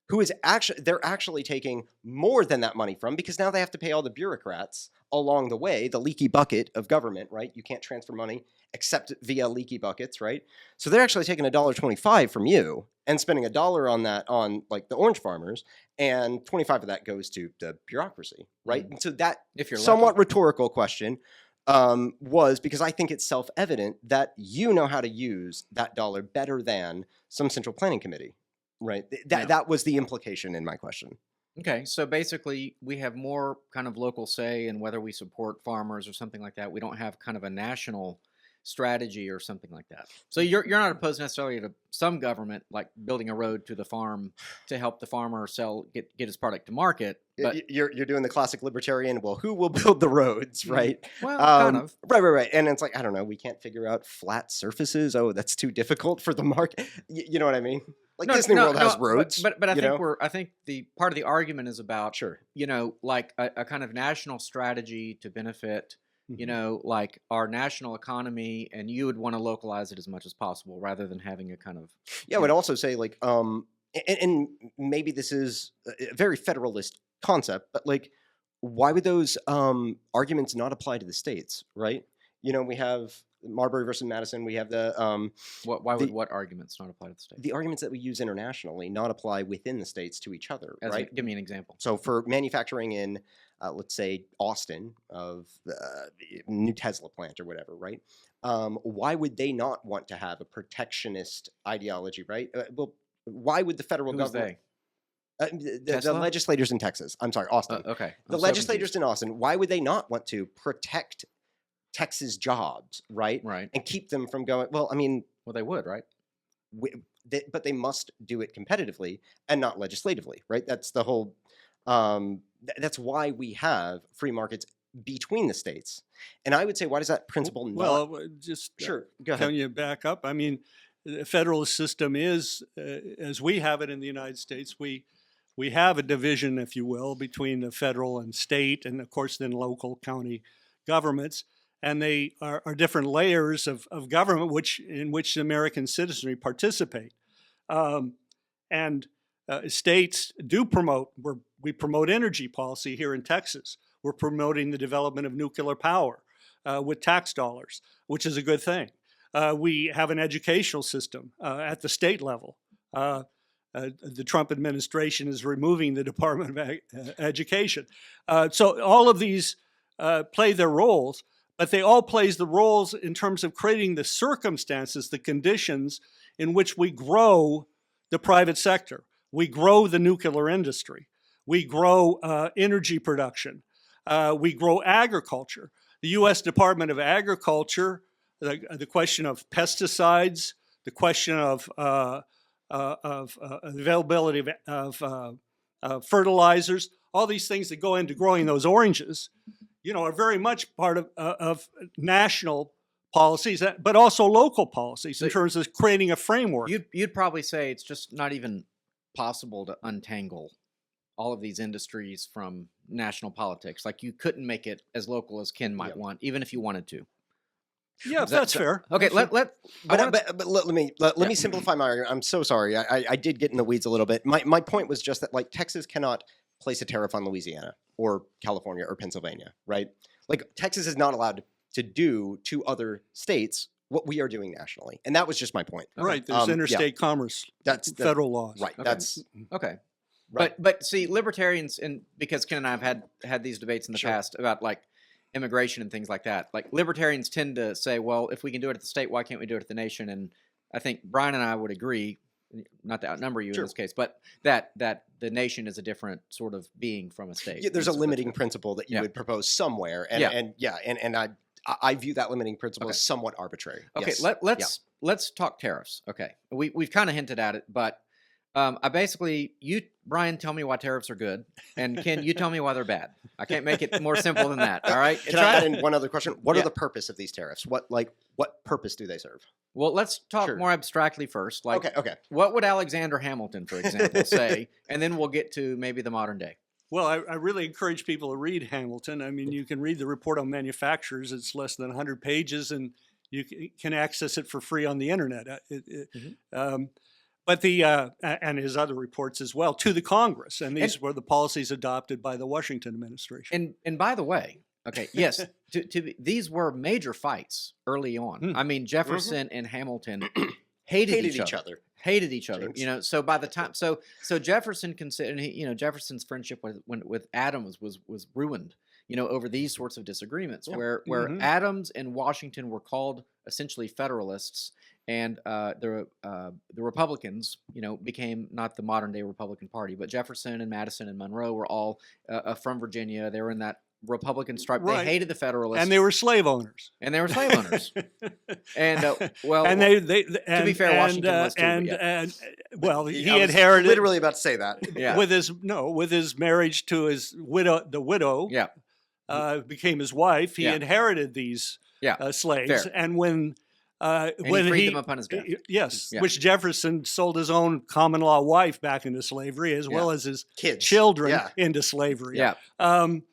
who is they're actually taking more than that money from, because now they have to pay all the bureaucrats along the way, the leaky bucket of government, right? You can't transfer money except via leaky buckets, right? So they're actually taking $1.25 from you and spending $1 on that on like the orange farmers, and 25 of that goes to the bureaucracy, right? And so that somewhat rhetorical question was because I think it's self-evident that you know how to use that dollar better than some central planning committee, right? That was the implication in my question. Okay, so basically we have more kind of local say in whether we support farmers or something like that. We don't have kind of a national strategy or something like that. So you're not opposed necessarily to some government like building a road to the farm to help the farmer get his product to market. But you're doing the classic libertarian, well, who will build the roads, right? Well, kind of. Right. And it's like, I don't know, we can't figure out flat surfaces. Oh, that's too difficult for the market. You know what I mean? Like Disney World has roads. But I think the part of the argument is about, like a kind of national strategy to benefit like our national economy, and you would want to localize it as much as possible rather than having a kind of... Yeah, I would also say like, and maybe this is a very federalist concept, but like, why would those arguments not apply to the states, right? We have Marbury versus Madison. We have the... Why would what arguments not apply to the states? The arguments that we use internationally not apply within the states to each other, right? Give me an example. So for manufacturing in... let's say Austin of the new Tesla plant or whatever, right? Why would they not want to have a protectionist ideology, right? Well, why would the federal government... The legislators in Texas. I'm sorry, Austin. Okay. The legislators in Austin, why would they not want to protect Texas jobs, right? Right. And keep them from going... Well, I mean... Well, they would, right? But they must do it competitively and not legislatively, right? That's the whole... that's why we have free markets between the states. And I would say, why does that principle not... Well, just sure, go ahead. Can you back up? I mean, the federalist system is, as we have it in the United States, we have a division, if you will, between the federal and state, and of course then local county governments. And they are different layers of government in which the American citizenry participate. States do promote, we promote energy policy here in Texas. We're promoting the development of nuclear power with tax dollars, which is a good thing. We have an educational system at the state level. The Trump administration is removing the Department of Education. So all of these play their roles, but they all play the roles in terms of creating the circumstances, the conditions in which we grow the private sector. We grow the nuclear industry. We grow energy production. We grow agriculture. The U.S. Department of Agriculture, the question of pesticides, the question of availability of fertilizers, all these things that go into growing those oranges, are very much part of national policies, but also local policies in terms of creating a framework. You'd probably say it's just not even possible to untangle all of these industries from national politics. Like, you couldn't make it as local as Ken might want, even if you wanted to. Yeah, that's fair. Okay, let me simplify my argument. I'm so sorry. I did get in the weeds a little bit. My point was just that, like, Texas cannot place a tariff on Louisiana or California or Pennsylvania, right? Like, Texas is not allowed to do to other states what we are doing nationally, and that was just my point. Right. There's interstate commerce. That's federal laws. Right. Okay. That's okay. right. But see, libertarians, and because Ken and I have had these debates in the past about, like, immigration and things like that. Like, libertarians tend to say, well, if we can do it at the state, why can't we do it at the nation? And I think Brian and I would agree, not to outnumber you in this case, but that the nation is a different sort of being from a state. Yeah, there's a limiting principle that you would propose somewhere, and I view that limiting principle as somewhat arbitrary. Okay, Yes. let's talk tariffs. Okay, we've kind of hinted at it, but Brian, tell me why tariffs are good, and Ken, you tell me why they're bad. I can't make it more simple than that. All right. Can I add in one other question? What are the purpose of these tariffs? What purpose do they serve? Well, let's talk more abstractly first. Like, okay. What would Alexander Hamilton, for example, say? And then we'll get to maybe the modern day. Well, I really encourage people to read Hamilton. I mean, you can read the report on manufacturers. It's less than 100 pages, and you can access it for free on the internet. But and his other reports as well to the Congress, and these were the policies adopted by the Washington administration. And by the way, okay, yes, these were major fights early on. I mean, Jefferson and Hamilton hated each other. Hated each other, So by the time, so Jefferson considered, Jefferson's friendship with Adams was ruined, over these sorts of disagreements, where Adams and Washington were called essentially Federalists, and the Republicans, became not the modern day Republican Party, but Jefferson and Madison and Monroe were all from Virginia. They were in that Republican stripe. Right. They hated the Federalists, and they were slave owners. And they to be fair, Washington was too. He inherited, literally about to say that. Yeah. With his marriage to his widow, the widow, became his wife. He inherited these slaves, fair. And when he freed them upon his death. Yes, which Jefferson sold his own common law wife back into slavery, as well as his children into slavery. Yeah. And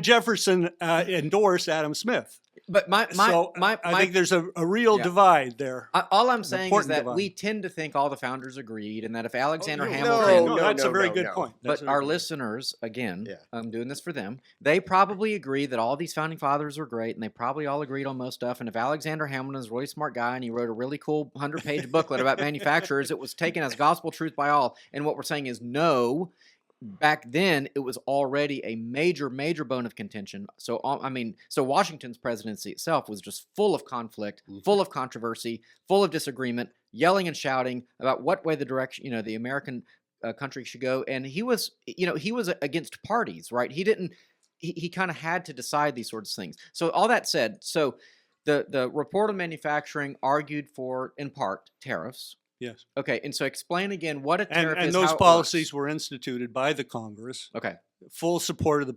Jefferson endorsed Adam Smith. But I think there's a real divide there. All I'm saying is that we tend to think all the founders agreed, and that if Alexander Hamilton... that's a very good point. But our listeners, again, I'm doing this for them, they probably agree that all these founding fathers are great, and they probably all agreed on most stuff, and if Alexander Hamilton is a really smart guy, and he wrote a really cool 100-page booklet about manufacturers, it was taken as gospel truth by all, and what we're saying is no... Back then, it was already a major, major bone of contention. So, so Washington's presidency itself was just full of conflict, full of controversy, full of disagreement, yelling and shouting about what way the direction, the American country should go. And he was against parties, right? He kind of had to decide these sorts of things. So all that said, the report on manufacturing argued for, in part, tariffs. Yes. Okay, and so explain again what a tariff is. And those policies were instituted by the Congress. Okay. Full support of the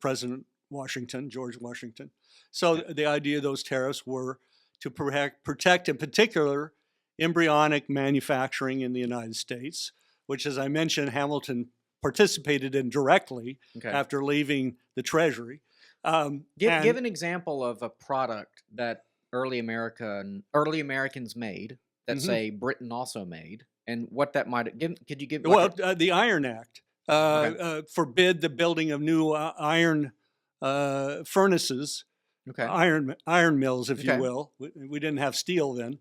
President Washington, George Washington. So the idea of those tariffs were to protect, in particular, embryonic manufacturing in the United States, which, as I mentioned, Hamilton participated in directly after leaving the Treasury. Give an example of a product that early Americans made. That say Britain also made, and what that might give. Could you give? The Iron Act forbid the building of new iron furnaces, iron mills, if you will. We didn't have steel then.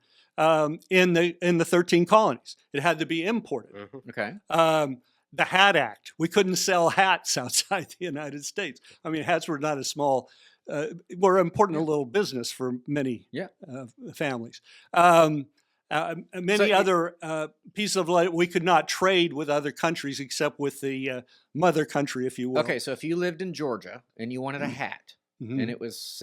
In the 13 colonies, it had to be imported. The Hat Act. We couldn't sell hats outside the United States. I mean, hats were not a small. Were important little business for many families. Many other pieces of land we could not trade with other countries except with the mother country, if you will. Okay, so if you lived in Georgia and you wanted a hat, Mhm. and it was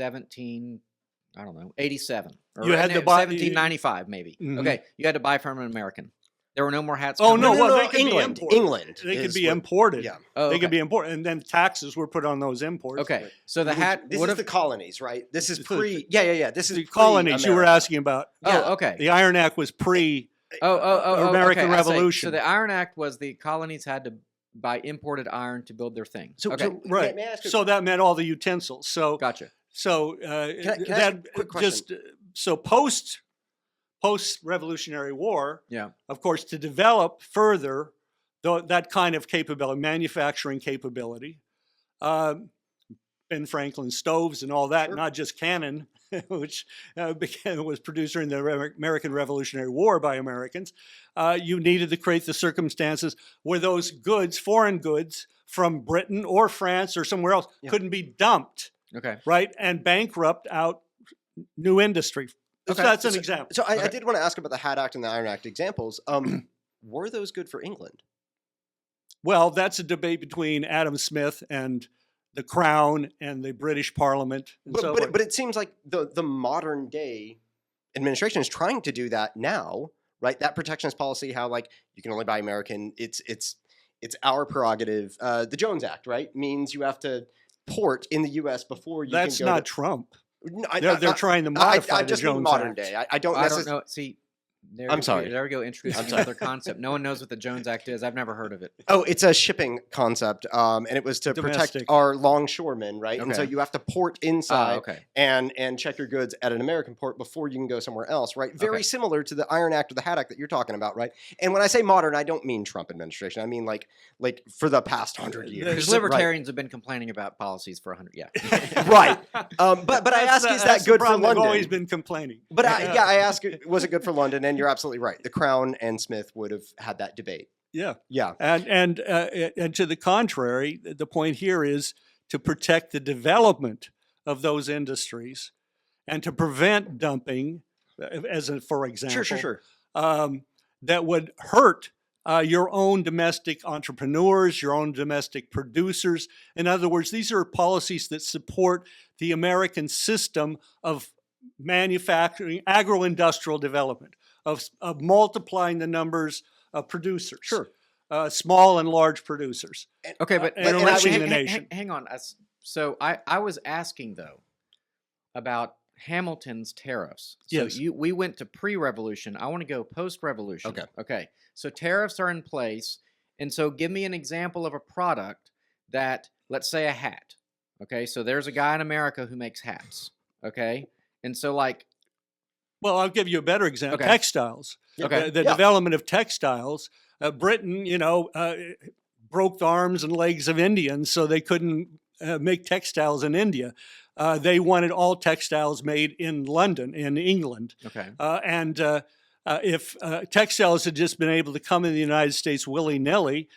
87, or You had to buy 1795 maybe. Mhm. Okay, you had to buy from an American. There were no more hats. Oh, coming no, in? well, they could be England. imported. England. They could is be what- imported. Yeah. Oh, They okay. could be imported, and then taxes were put on those imports. Okay, so the hat This would is have. the colonies, right? This is It's the- pre. Yeah. This is The colonies you were pre-America. asking about. Yeah. Oh, okay. The Iron Act was pre. American okay, I see. Revolution. So the Iron Act was the colonies had to buy imported iron to build their thing. So, Okay, Right. May I ask a- So that meant all the utensils. So gotcha. So Can I ask that a quick question? just so post Revolutionary War, Yeah. of course, to develop further that kind of capability, manufacturing capability, Ben Franklin stoves and all that, Sure. not just cannon, which was produced during the American Revolutionary War by Americans. You needed to create the circumstances where those goods, foreign goods from Britain or France or somewhere else, Yeah. couldn't be dumped, Okay. right, and bankrupt out new industry. So Okay. that's an example. So I Okay. did want to ask about the Hat Act and the Iron Act examples. Were those good for England? Well, that's a debate between Adam Smith and the Crown and the British Parliament and so forth. But it seems like the modern day administration is trying to do that now, right? That protectionist policy, how like you can only buy American, it's our prerogative. The Jones Act, right, means you have to port in the U.S. before you That's can go. not Trump. They're trying to modify I the just mean Jones modern Act. day. I don't I don't necessarily. know. See, I'm sorry. There we go. Introducing another concept. No one knows what the Jones Act is. I've never heard of it. Oh, it's a shipping concept, and it was to protect Domestic. our longshoremen, right? And so Okay. you have to port inside Okay. and check your goods at an American port before you can go somewhere else, right? Very Okay. similar to the Iron Act or the Hat Act that you're talking about, right? And when I say modern, I don't mean Trump administration. I mean like for the past 100 years. Because right? libertarians have been complaining about policies for 100. Yeah. Right. But I ask, is that good for London? They've always been complaining. But I ask, was it good for London? And you're absolutely right. The Crown and Smith would have had that debate. Yeah. Yeah. And to the contrary, the point here is to protect the development of those industries and to prevent dumping, for example. Sure. That would hurt your own domestic entrepreneurs, your own domestic producers. In other words, these are policies that support the American system of manufacturing, agro-industrial development, of multiplying the numbers of producers. Sure. Small and large producers. Okay, but And enriching the hang, nation. hang on. So I was asking though about Hamilton's tariffs. So Yes. we went to pre-revolution. I want to go post-revolution. Okay. Okay. So tariffs are in place, and so give me an example of a product that, let's say, a hat. Okay. So there's a guy in America who makes hats. Okay. And so like. Well, I'll give you a better example. Okay. Textiles. Okay. The Yeah. development of textiles. Britain, broke the arms and legs of Indians, so they couldn't make textiles in India. They wanted all textiles made in London, in England. Okay. If textiles had just been able to come in the United States willy-nilly,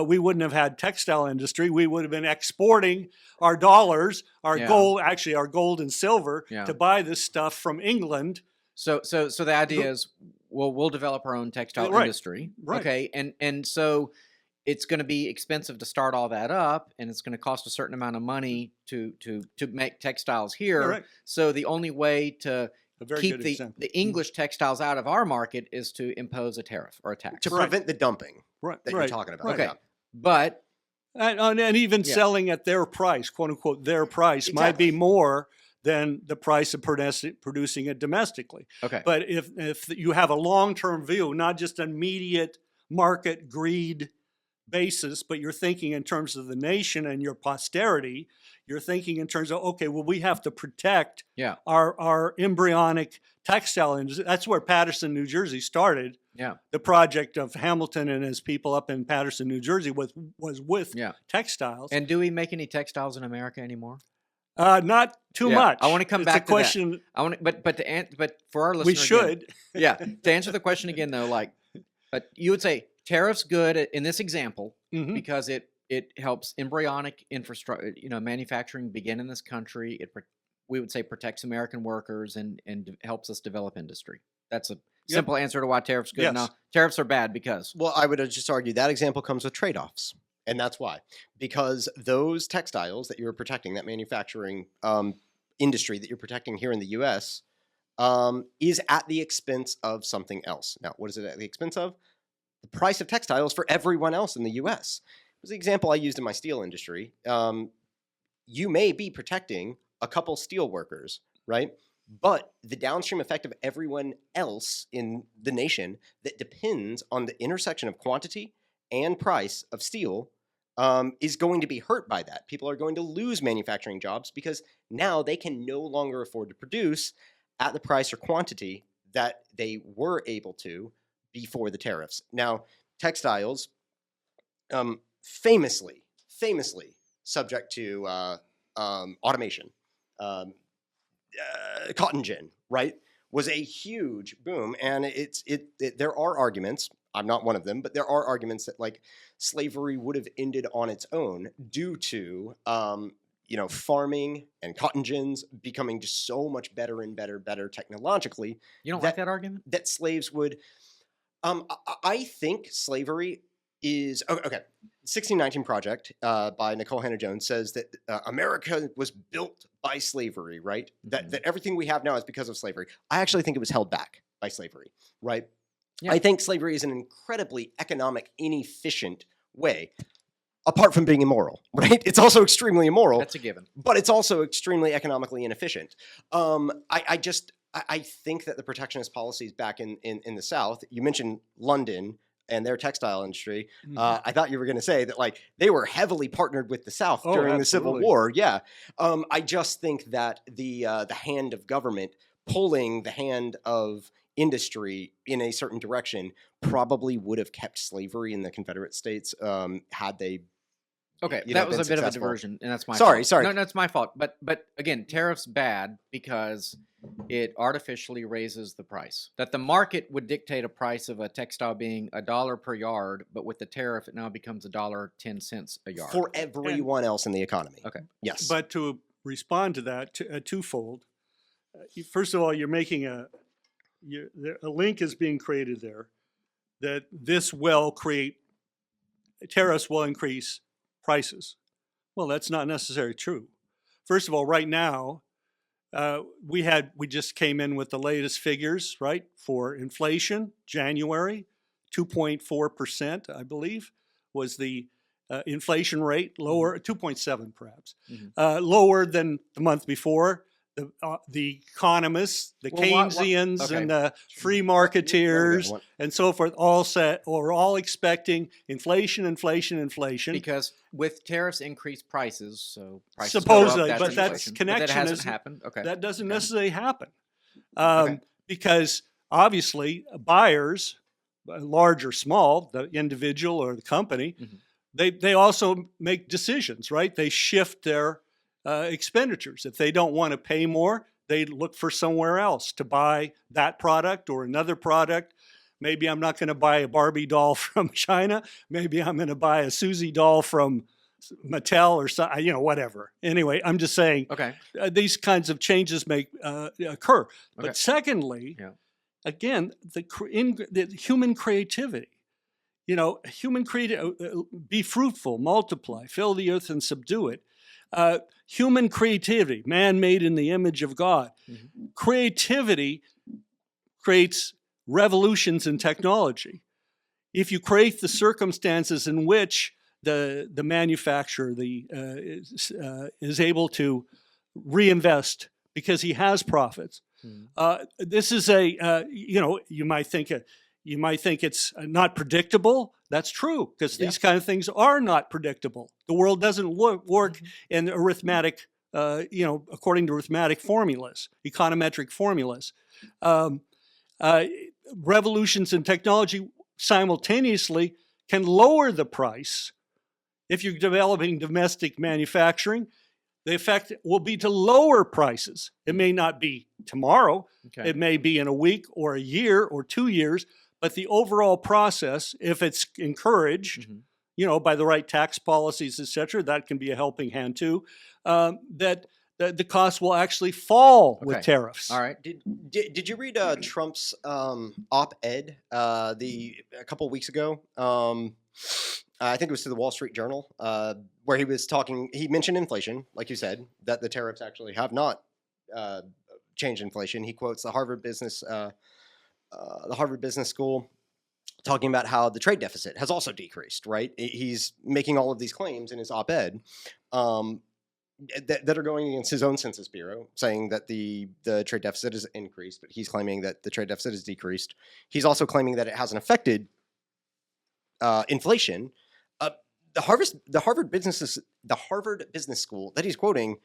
we wouldn't have had textile industry. We would have been exporting our dollars, our Yeah. gold, actually our gold and silver, Yeah. to buy this stuff from England. So the idea is, well, we'll develop our own textile Right, industry. right. Okay. And so it's going to be expensive to start all that up, and it's going to cost a certain amount of money to make textiles here. Correct. So the only way to A very keep good the example. the English textiles out of our market is to impose a tariff or a tax. To Right. prevent the dumping Right, that right. you're talking about. Okay. Yeah. But And even Yeah. selling at their price, quote unquote, their price might Exactly. be more than the price of producing it domestically. okay. But if you have a long-term view, not just an immediate market greed basis, but you're thinking in terms of the nation and your posterity, you're thinking in terms of, okay, well, we have to protect Yeah. our embryonic textile industry. That's where Paterson, New Jersey started. Yeah. The project of Hamilton and his people up in Paterson, New Jersey was with Yeah. textiles. And do we make any textiles in America anymore? Not too Yeah, much. I wanna come It's back a to that. question. I want to, but for our listeners, We should. Yeah. To answer the question again, though, like, but you would say tariffs good in this example Mhm. because it helps embryonic infrastructure, manufacturing begin in this country. We would say protects American workers and helps us develop industry. That's a simple answer to why tariffs good. Yes. No, tariffs are bad because. Well, I would just argue that example comes with trade-offs. And that's why. Because those textiles that you're protecting, that manufacturing industry that you're protecting here in the U.S., is at the expense of something else. Now, what is it at the expense of? The price of textiles for everyone else in the U.S. It was the example I used in my steel industry. You may be protecting a couple steel workers, right? But the downstream effect of everyone else in the nation that depends on the intersection of quantity and price of steel is going to be hurt by that. People are going to lose manufacturing jobs because now they can no longer afford to produce at the price or quantity that they were able to before the tariffs. Now, textiles, famously subject to automation. Cotton gin, right, was a huge boom, and there are arguments. I'm not one of them, but there are arguments that like slavery would have ended on its own due to farming and cotton gins becoming just so much better and better technologically. You don't like that argument? That slaves would. I think slavery is okay. 1619 Project by Nicole Hannah-Jones says that America was built by slavery, right? Mm-hmm. That everything we have now is because of slavery. I actually think it was held back by slavery, right? Yeah. I think slavery is an incredibly economic, inefficient way, apart from being immoral, right? It's also extremely immoral. That's a given. But it's also extremely economically inefficient. I think that the protectionist policies back in the South, you mentioned London and their textile industry. I thought you were going to say that like they were heavily partnered with the South during the Civil War. Yeah. I just think that the hand of government pulling the hand of industry in a certain direction probably would have kept slavery in the Confederate States had they. Okay, that was a bit of a diversion, and that's my fault. Sorry. No, that's my fault. But again, tariffs bad because it artificially raises the price. That the market would dictate a price of a textile being $1 per yard, but with the tariff, it now becomes $1.10 a yard for everyone else in the economy. Okay. Yes. But to respond to that, twofold. First of all, you're making a link is being created there that this will create tariffs will increase prices. Well, that's not necessarily true. First of all, right now, we just came in with the latest figures, right, for inflation. January, 2.4%, I believe, was the inflation rate, lower, 2.7 perhaps, lower than the month before. The economists, the Keynesians, and the free marketeers, and so forth, we're all expecting inflation. Because with tariffs, increase prices, so prices supposedly, go up, but that's connection but that hasn't happened. Okay, that doesn't necessarily happen because obviously buyers, large or small, the individual or the company, they also make decisions, right? They shift their expenditures. If they don't want to pay more, they look for somewhere else to buy that product or another product. Maybe I'm not going to buy a Barbie doll from China. Maybe I'm going to buy a Susie doll from Mattel or something, whatever. Anyway, I'm just saying these kinds of changes may occur. But secondly, again, the human creativity. Be fruitful, multiply, fill the earth and subdue it. Human creativity, man made in the image of God. Creativity creates revolutions in technology. If you create the circumstances in which the manufacturer is able to reinvest because he has profits, this is you might think it's not predictable. That's true, because these kind of things are not predictable. The world doesn't work in arithmetic, according to arithmetic formulas, econometric formulas. Revolutions in technology simultaneously can lower the price. If you're developing domestic manufacturing, the effect will be to lower prices. It may not be tomorrow. It may be in a week or a year or 2 years. But the overall process, if it's encouraged, by the right tax policies, et cetera, that can be a helping hand too, that the cost will actually fall with Okay. tariffs. All right. Did you read Trump's op-ed a couple of weeks ago? I think it was to the Wall Street Journal, where he was talking. He mentioned inflation, like you said, that the tariffs actually have not changed inflation. He quotes the Harvard Business School, talking about how the trade deficit has also decreased. Right? He's making all of these claims in his op-ed. That are going against his own Census Bureau, saying that the trade deficit has increased, but he's claiming that the trade deficit has decreased. He's also claiming that it hasn't affected inflation. The Harvard Business School that he's quoting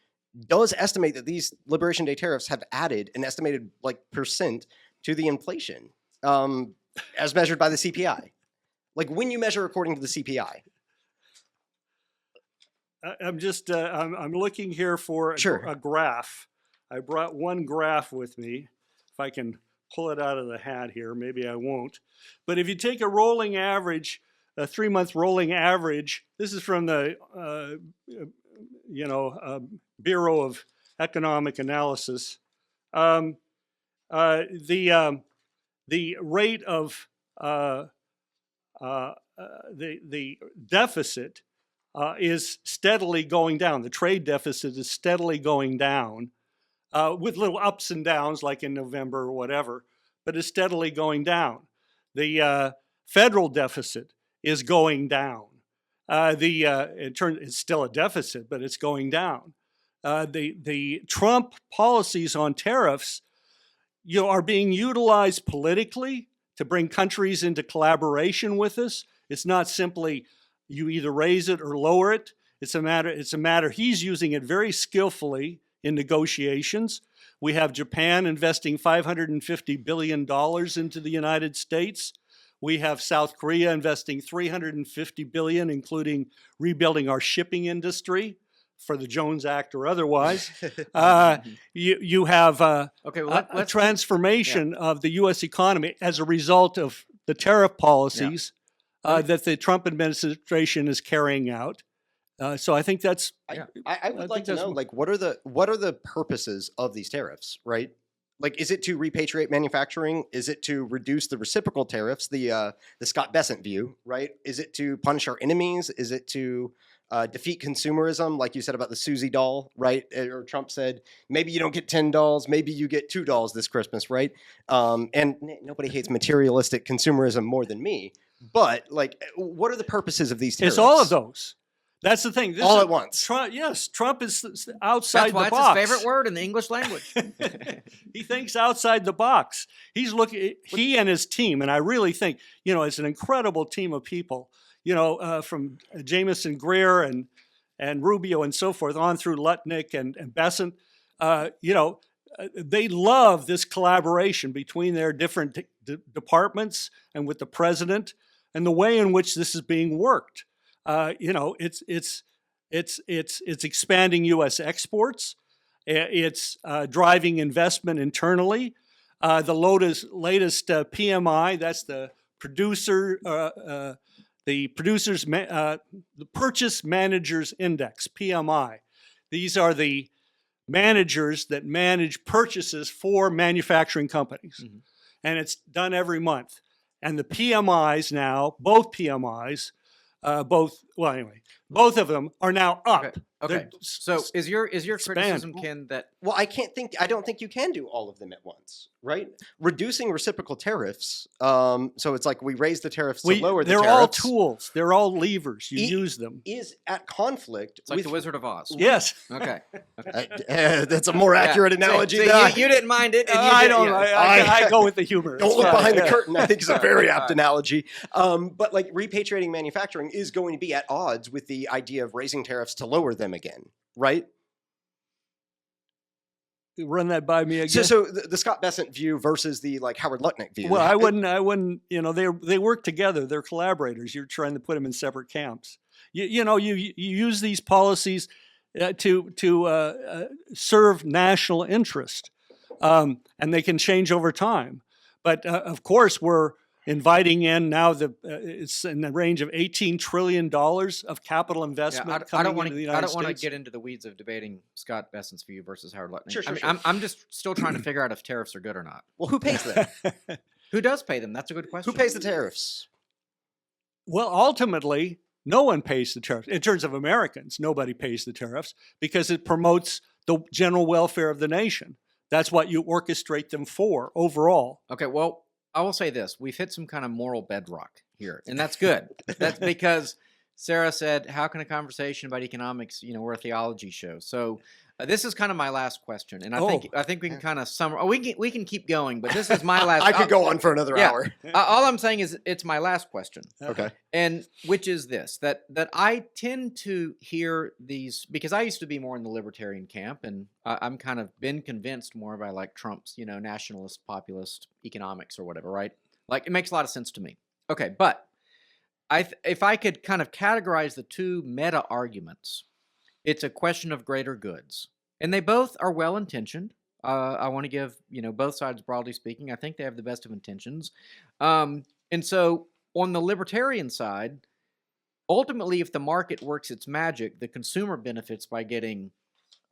does estimate that these Liberation Day tariffs have added an estimated percent to the inflation, as measured by the CPI. Like when you measure according to the CPI. I'm just I'm looking here for a graph. I brought one graph with me. If I can pull it out of the hat here, maybe I won't. But if you take a rolling average, a 3-month rolling average, this is from the Bureau of Economic Analysis. The rate of the deficit is steadily going down. The trade deficit is steadily going down, with little ups and downs, like in November or whatever, but it's steadily going down. The federal deficit is going down. It's still a deficit, but it's going down. The Trump policies on tariffs, are being utilized politically to bring countries into collaboration with us. It's not simply you either raise it or lower it. It's a matter. He's using it very skillfully in negotiations. We have Japan investing $550 billion into the United States. We have South Korea investing $350 billion, including rebuilding our shipping industry for the Jones Act or otherwise. You have a transformation of the U.S. economy as a result of the tariff policies that the Trump administration is carrying out. So I think that's. I would like to know, what are the purposes of these tariffs, right? Like, is it to repatriate manufacturing? Is it to reduce the reciprocal tariffs, the Scott Bessent view, right? Is it to punish our enemies? Is it to defeat consumerism, like you said about the Susie doll, right? Or Trump said, maybe you don't get 10 dolls, maybe you get 2 dolls this Christmas, right? And nobody hates materialistic consumerism more than me. But, what are the purposes of these tariffs? It's all of those. That's the thing. All at once. Trump is outside the box. That's why it's his favorite word in the English language. He thinks outside the box. He's looking. He and his team, and I really think it's an incredible team of people. From Jameson Greer and Rubio and so forth, on through Lutnick and Bessent. They love this collaboration between their different departments and with the president, and the way in which this is being worked. It's expanding U.S. exports. It's driving investment internally. The latest PMI, that's the Purchase Managers Index, PMI. These are the managers that manage purchases for manufacturing companies, and it's done every month. And the PMIs now, both PMIs. Both of them are now up. Okay. So is your criticism, Ken, that I don't think you can do all of them at once, right? Reducing reciprocal tariffs. So it's like we raise the tariffs to lower the tariffs. They're all tools. They're all levers. You use them. Is at conflict. It's like the Wizard of Oz. Yes. Okay. That's a more accurate analogy. So you didn't mind it. And I don't. I go with the humor. Don't look behind the curtain. I think it's a very apt analogy. But repatriating manufacturing is going to be at odds with the idea of raising tariffs to lower them again, right? Run that by me again. So the Scott Bessent view versus the Howard Lutnick view. Well, I wouldn't. They work together. They're collaborators. You're trying to put them in separate camps. You use these policies to serve national interest, and they can change over time. But of course, we're inviting in now it's in the range of $18 trillion of capital investment I don't coming want into the to. United I don't want to States. get into the weeds of debating Scott Besant's view versus Howard Lutnick. Sure, I mean, sure. I'm just still trying to figure out if tariffs are good or not. Well, who pays them? Who does pay them? That's a good question. Who pays the tariffs? Well, ultimately, no one pays the tariffs. In terms of Americans, nobody pays the tariffs because it promotes the general welfare of the nation. That's what you orchestrate them for overall. Okay, well, I will say this. We've hit some kind of moral bedrock here, and that's good. That's because Sarah said, how can a conversation about economics, we're a theology show. So this is kind of my last question, and I think we can kind of summarize. We can keep going, but this is my last. I could go on for another hour. All I'm saying is it's my last question. Okay. And which is this, that I tend to hear these, because I used to be more in the libertarian camp, and I'm kind of been convinced more by like Trump's, nationalist, populist economics or whatever, right? Like it makes a lot of sense to me. Okay, but if I could kind of categorize the two meta arguments, it's a question of greater goods. And they both are well-intentioned. I want to give, both sides, broadly speaking, I think they have the best of intentions. And so on the libertarian side, ultimately, if the market works its magic, the consumer benefits by getting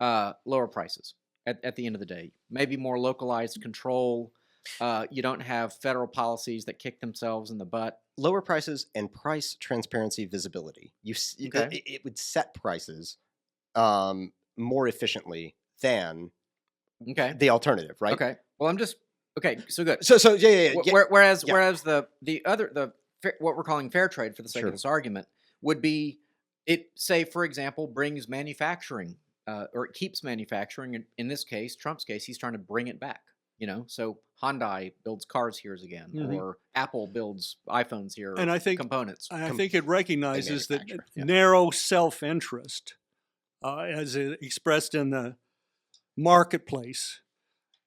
lower prices at the end of the day. Maybe more localized control. You don't have federal policies that kick themselves in the butt. Lower prices and price transparency visibility. Okay. It would set prices more efficiently than the alternative, right? Okay. Well, so good. So yeah. Whereas the what we're calling fair trade for the sake of this argument would be, it, say, for example, brings manufacturing or it keeps manufacturing. In this case, Trump's case, he's trying to bring it back. So Hyundai builds cars here again, or Apple builds iPhones here, and I think components. I think it recognizes that narrow self-interest, as expressed in the marketplace,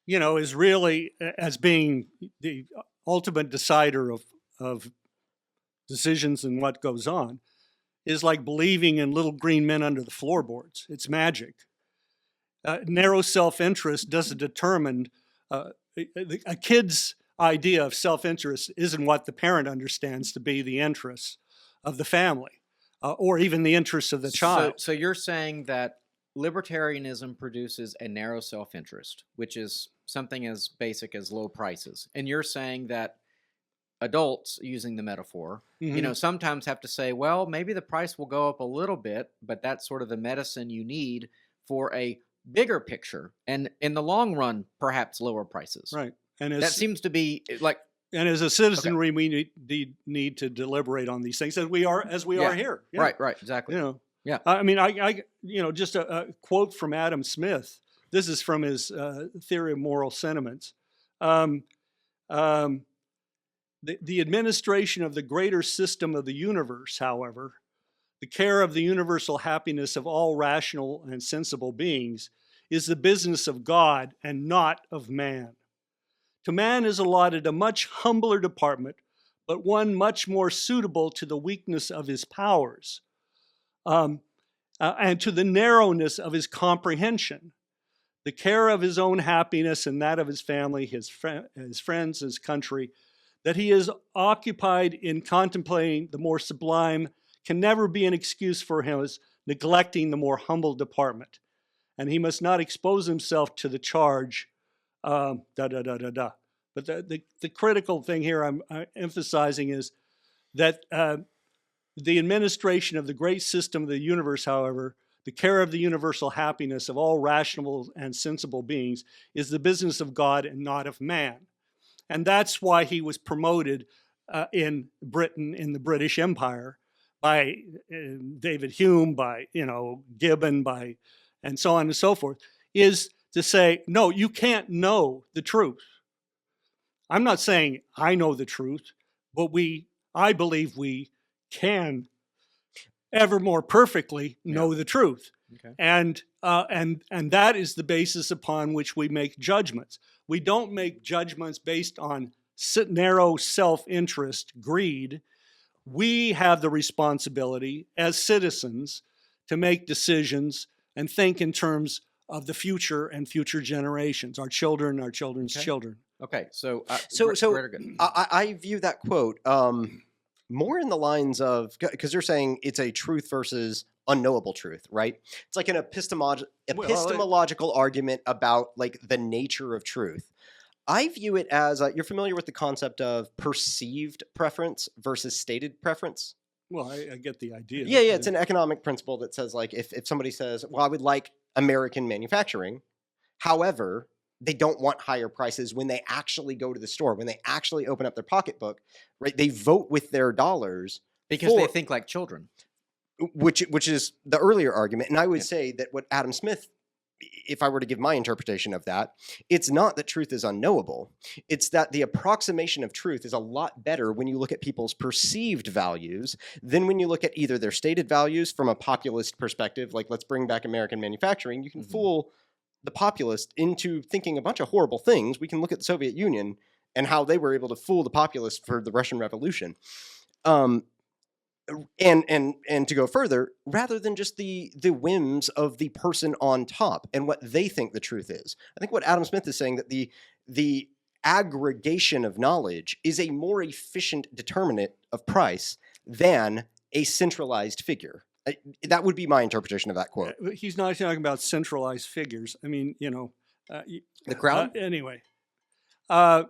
is really as being the ultimate decider of decisions and what goes on, is like believing in little green men under the floorboards. It's magic. Narrow self-interest doesn't determine. A kid's idea of self-interest isn't what the parent understands to be the interests of the family, or even the interests of the child. So you're saying that libertarianism produces a narrow self-interest, which is something as basic as low prices. And you're saying that adults, using the metaphor, sometimes have to say, well, maybe the price will go up a little bit, but that's sort of the medicine you need for a bigger picture, and in the long run, perhaps lower prices. Right, and that seems to be like. And as a citizenry, we need to deliberate on these things as we are here. Yeah. Right, exactly. Yeah. I mean, I just a quote from Adam Smith. This is from his Theory of Moral Sentiments. The administration of the greater system of the universe, however, the care of the universal happiness of all rational and sensible beings, is the business of God and not of man. To man is allotted a much humbler department, but one much more suitable to the weakness of his powers, and to the narrowness of his comprehension. The care of his own happiness and that of his family, his friends, his country, that he is occupied in contemplating the more sublime, can never be an excuse for him as neglecting the more humble department. And he must not expose himself to the charge, But the critical thing here I'm emphasizing is that the administration of the great system of the universe, however, the care of the universal happiness of all rational and sensible beings, is the business of God and not of man. And that's why he was promoted in Britain, in the British Empire, by David Hume, by Gibbon, and so on and so forth, is to say, no, you can't know the truth. I'm not saying I know the truth, but I believe we can ever more perfectly know the truth. Okay. And that is the basis upon which we make judgments. We don't make judgments based on narrow self-interest, greed. We have the responsibility as citizens to make decisions and think in terms of the future and future generations, our children, our children's children. Okay, so So good. I view that quote more in the lines of, because you're saying it's a truth versus unknowable truth, right? It's like an epistemological argument about like the nature of truth. I view it as you're familiar with the concept of perceived preference versus stated preference. Well, I get the idea. Yeah, it's an economic principle that says like if somebody says, well, I would like American manufacturing, however, they don't want higher prices when they actually go to the store, when they actually open up their pocketbook, right? They vote with their dollars because they think like children, which is the earlier argument. And I would say that what Adam Smith, if I were to give my interpretation of that, it's not that truth is unknowable. It's that the approximation of truth is a lot better when you look at people's perceived values than when you look at either their stated values from a populist perspective, like let's bring back American manufacturing. You can fool the populist into thinking a bunch of horrible things. We can look at the Soviet Union and how they were able to fool the populace for the Russian Revolution. And to go further, rather than just the whims of the person on top and what they think the truth is. I think what Adam Smith is saying, that the aggregation of knowledge is a more efficient determinant of price than a centralized figure. That would be my interpretation of that quote. He's not talking about centralized figures. I mean, The crowd? Anyway, I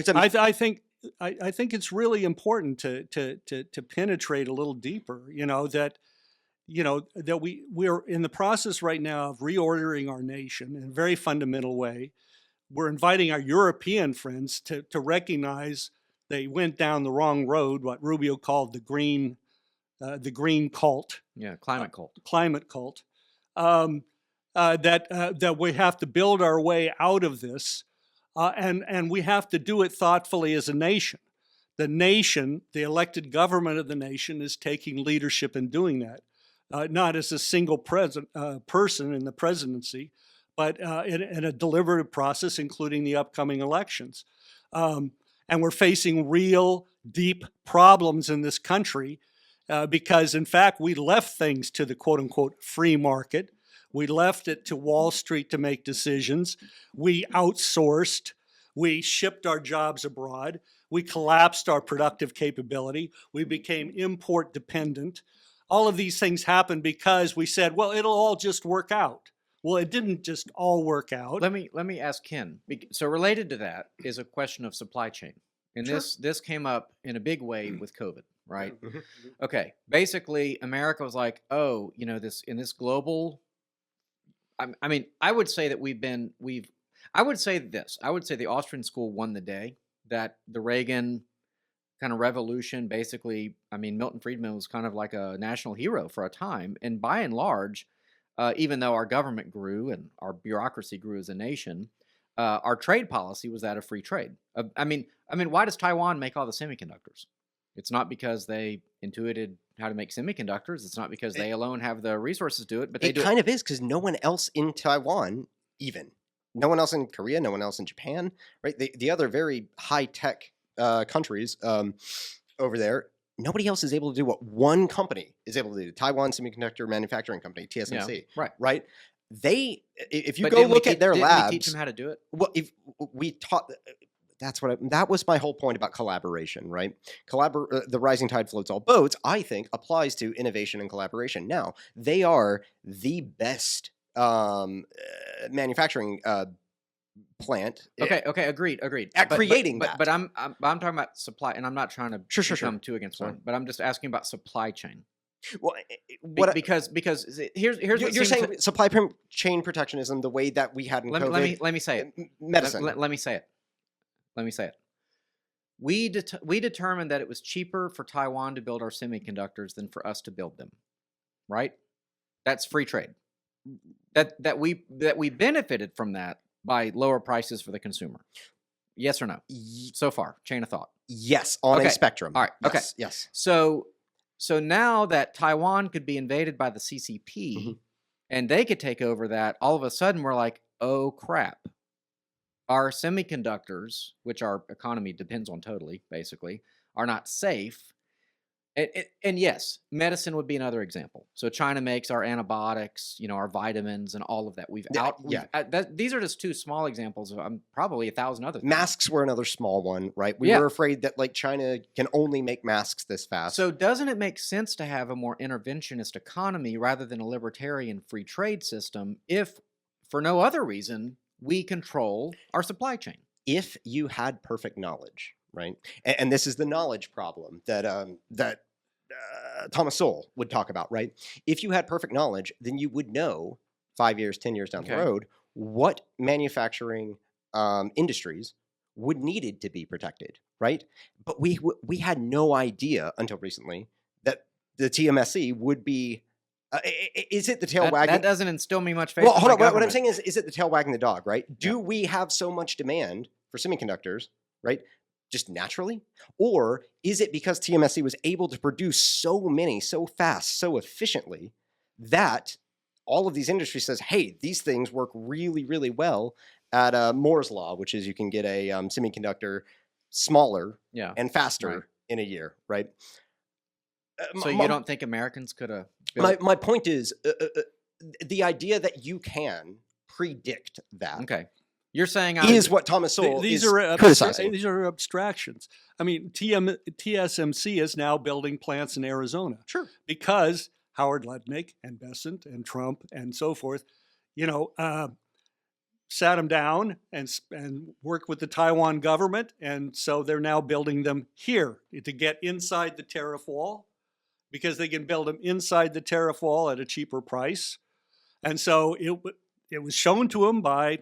I think it's really important to penetrate a little deeper. That we're in the process right now of reordering our nation in a very fundamental way. We're inviting our European friends to recognize they went down the wrong road, what Rubio called the green cult. Yeah, climate cult. Climate cult. That we have to build our way out of this, and we have to do it thoughtfully as a nation. The nation, the elected government of the nation, is taking leadership in doing that, not as a single person in the presidency, but in a deliberative process, including the upcoming elections. And we're facing real, deep problems in this country because, in fact, we left things to the quote-unquote free market. We left it to Wall Street to make decisions. We outsourced. We shipped our jobs abroad. We collapsed our productive capability. We became import dependent. All of these things happened because we said, well, it'll all just work out. Well, it didn't just all work out. Let me ask Ken. So related to that is a question of supply chain. And Sure. this came up in a big way with COVID, right? Mhm. Okay. Basically, America was like, oh, this global. I mean, I would say that I would say the Austrian school won the day, that the Reagan kind of revolution, basically, I mean, Milton Friedman was kind of like a national hero for a time. And by and large, even though our government grew and our bureaucracy grew as a nation, our trade policy was that of free trade. I mean, why does Taiwan make all the semiconductors? It's not because they intuited how to make semiconductors. It's not because they alone have the resources to do it, but they do. It kind of is, because no one else in Taiwan, even no one else in Korea, no one else in Japan, right? The other very high tech countries over there, nobody else is able to do what one company is able to do. Taiwan Semiconductor Manufacturing Company, TSMC, Yeah, right? If you But go look at their labs, we teach them how to do it? well, if we taught. That was my whole point about collaboration, right? The rising tide floats all boats, I think, applies to innovation and collaboration. Now, they are the best manufacturing plant. Okay, agreed. At creating that. But I'm talking about supply, and I'm not trying to Sure. become two against one, but I'm just asking about supply chain. Well, Because here's what you're seems saying supply chain protectionism, the way that we had in COVID. let me say it. Medicine. Let me say it. We determined that it was cheaper for Taiwan to build our semiconductors than for us to build them, right? That's free trade. That we benefited from that by lower prices for the consumer. Yes or no? So far, chain of thought. Yes, on a Okay. spectrum. All right. Okay. Yes. So now that Taiwan could be invaded by the CCP Mhm. and they could take over that, all of a sudden we're like, oh crap. Our semiconductors, which our economy depends on totally, basically, are not safe. And yes, medicine would be another example. So China makes our antibiotics, our vitamins and all of that. These are just two small examples of probably 1,000 other things. Masks were another small one, right? We were afraid that like China can only make masks this fast. So doesn't it make sense to have a more interventionist economy rather than a libertarian free trade system if, for no other reason, we control our supply chain? If you had perfect knowledge, right? And this is the knowledge problem that Thomas Sowell would talk about, right? If you had perfect knowledge, then you would know 5 years, 10 years down the road what manufacturing industries would needed to be protected, right? But we had no idea until recently that the TMSC would be. Is it the tail wagging? That doesn't instill me much faith. Well, hold on. What I'm saying is it the tail wagging the dog, right? Do we have so much demand for semiconductors, right? Just naturally? Or is it because TMSC was able to produce so many, so fast, so efficiently that all of these industries says, hey, these things work really, really well at Moore's Law, which is you can get a semiconductor smaller and faster in a year, right? So you don't think Americans could have built... My point is the idea that you can predict that. Okay. You're saying is what Thomas Sowell is criticizing. These are abstractions. I mean, TSMC is now building plants in Arizona. Sure. Because Howard Lutnick and Besant and Trump and so forth, sat them down and worked with the Taiwan government. And so they're now building them here to get inside the tariff wall because they can build them inside the tariff wall at a cheaper price. And so it was shown to them by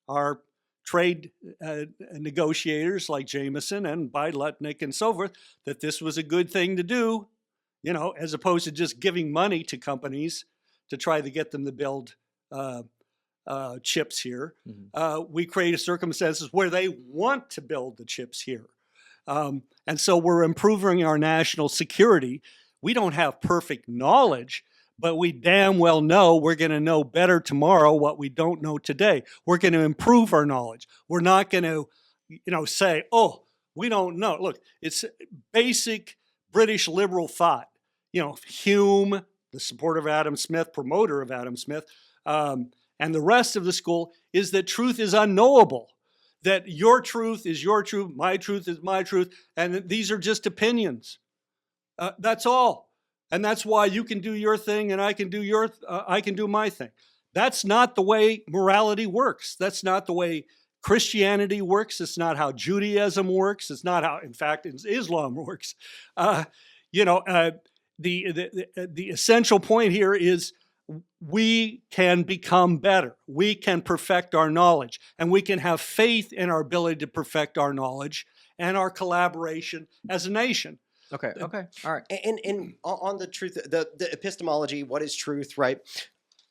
our trade negotiators like Jameson and by Lutnick and so forth, that this was a good thing to do, as opposed to just giving money to companies to try to get them to build chips here. Mm-hmm. We created circumstances where they want to build the chips here. And so we're improving our national security. We don't have perfect knowledge, but we damn well know we're going to know better tomorrow what we don't know today. We're going to improve our knowledge. We're not going to, say, oh, we don't know. Look, it's basic British liberal thought. Hume, the supporter of Adam Smith, promoter of Adam Smith, and the rest of the school is that truth is unknowable, that your truth is your truth, my truth is my truth, and that these are just opinions. That's all. And that's why you can do your thing and I can do my thing. That's not the way morality works. That's not the way Christianity works. It's not how Judaism works. It's not how, in fact, Islam works. The essential point here is we can become better. We can perfect our knowledge, and we can have faith in our ability to perfect our knowledge and our collaboration as a nation. Okay. All right. And on the truth, the epistemology, what is truth, right?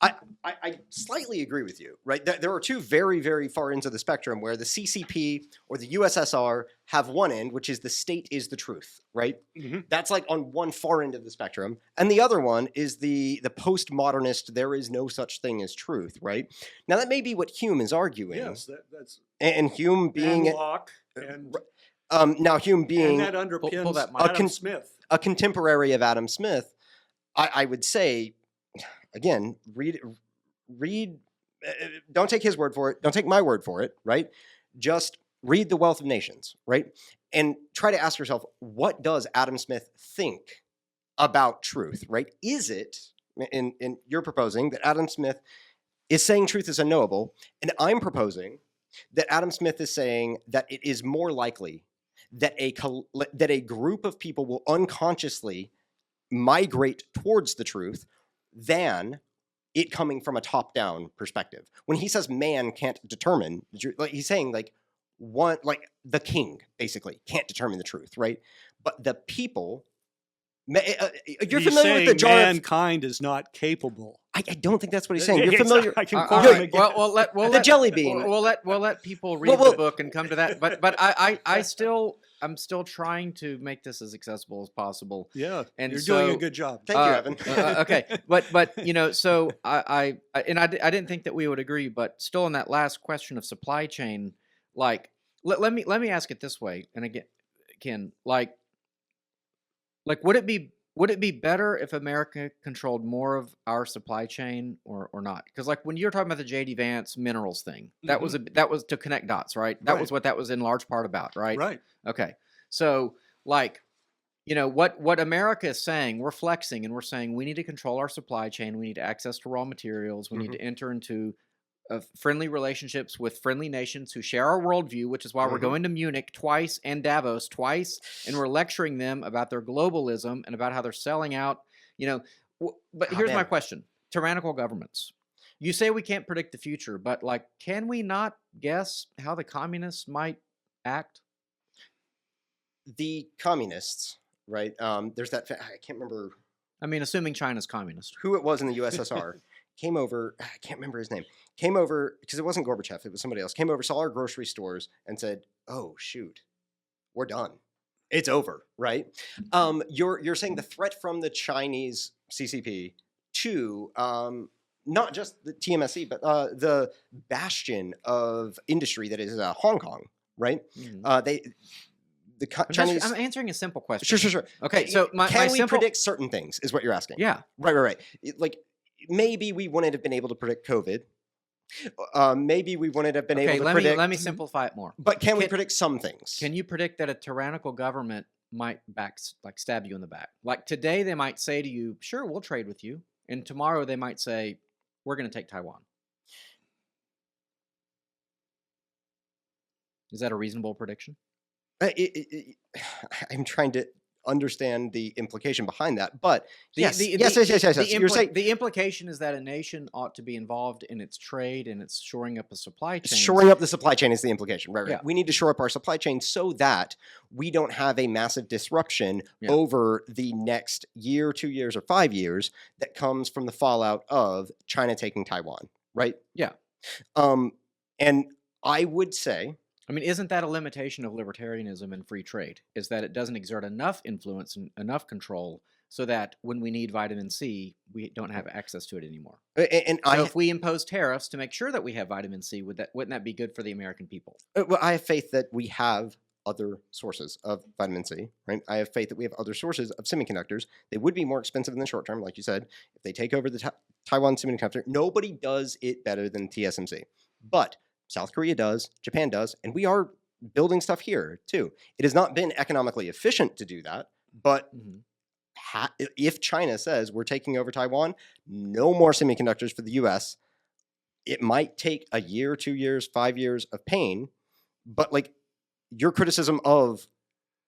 I slightly agree with you, right? There are two very, very far ends of the spectrum where the CCP or the USSR have one end, which is the state is the truth, right? Mm-hmm. That's like on one far end of the spectrum. And the other one is the postmodernist, there is no such thing as truth, right? Now, that may be what Hume is arguing. Yes, that's... And Hume being... And Locke and... Now, Hume being and that underpins Adam Smith. A contemporary of Adam Smith, I would say, again, read. Don't take his word for it. Don't take my word for it, right? Just read The Wealth of Nations, right? And try to ask yourself, what does Adam Smith think about truth, right? Is it, and you're proposing that Adam Smith is saying truth is unknowable, and I'm proposing that Adam Smith is saying that it is more likely that a group of people will unconsciously migrate towards the truth than it coming from a top-down perspective. When he says man can't determine the truth, he's saying the king basically can't determine the truth, right? But the people. You're familiar with the jar. Mankind is not capable. I don't think that's what he's saying. You're familiar. I can quote him again. The jelly bean. We'll let people read the book and come to that. But I'm still trying to make this as accessible as possible. Yeah, and you're doing a good job. Thank you, Evan. Okay, but so I didn't think that we would agree. But still, in that last question of supply chain, let me ask it this way. And again, Ken, Like, would it be better if America controlled more of our supply chain or not? Because like when you're talking about the JD Vance minerals thing, that was to connect dots, right? That was what that was in large part about, right? Right. Okay. So like, you know, what America is saying, we're flexing and we're saying we need to control our supply chain, we need access to raw materials, we need to enter into friendly relationships with friendly nations who share our worldview, which is why we're going to Munich twice and Davos twice, and we're lecturing them about their globalism and about how they're selling out. You know, but here's my question: tyrannical governments. You say we can't predict the future, but like, can we not guess how the communists might act? The communists, right? There's that. I can't remember. I mean, assuming China's communist. Who it was in the USSR. Came over, I can't remember his name, came over, because it wasn't Gorbachev, it was somebody else, came over, saw our grocery stores and said, oh, shoot, we're done. It's over, right? You're saying the threat from the Chinese CCP to not just the TMSC, but the bastion of industry that is Hong Kong, right? Chinese. I'm answering a simple question. Sure. Okay, so can we predict certain things? Is what you're asking? Yeah. Right. Like maybe we wouldn't have been able to predict COVID. Maybe we wouldn't have been able to predict. Let me simplify it more. But can we predict some things? Can you predict that a tyrannical government might stab you in the back? Like today, they might say to you, "Sure, we'll trade with you," and tomorrow they might say, "We're going to take Taiwan." Is that a reasonable prediction? I'm trying to understand the implication behind that, but yes. You're saying the implication is that a nation ought to be involved in its trade and it's shoring up a supply chain. Shoring up the supply chain is the implication, right? Yeah. We need to shore up our supply chain so that we don't have a massive disruption over the next year, 2 years, or 5 years that comes from the fallout of China taking Taiwan, right? Yeah. And I would say, I mean, isn't that a limitation of libertarianism and free trade? Is that it doesn't exert enough influence and enough control so that when we need vitamin C, we don't have access to it anymore? So if we impose tariffs to make sure that we have vitamin C, wouldn't that be good for the American people? Well, I have faith that we have other sources of vitamin C, right? I have faith that we have other sources of semiconductors. They would be more expensive in the short term, like you said. If they take over the Taiwan semiconductor, nobody does it better than TSMC. But South Korea does, Japan does, and we are building stuff here too. It has not been economically efficient to do that, but if China says we're taking over Taiwan, no more semiconductors for the US, it might take a year, 2 years, 5 years of pain, but like your criticism of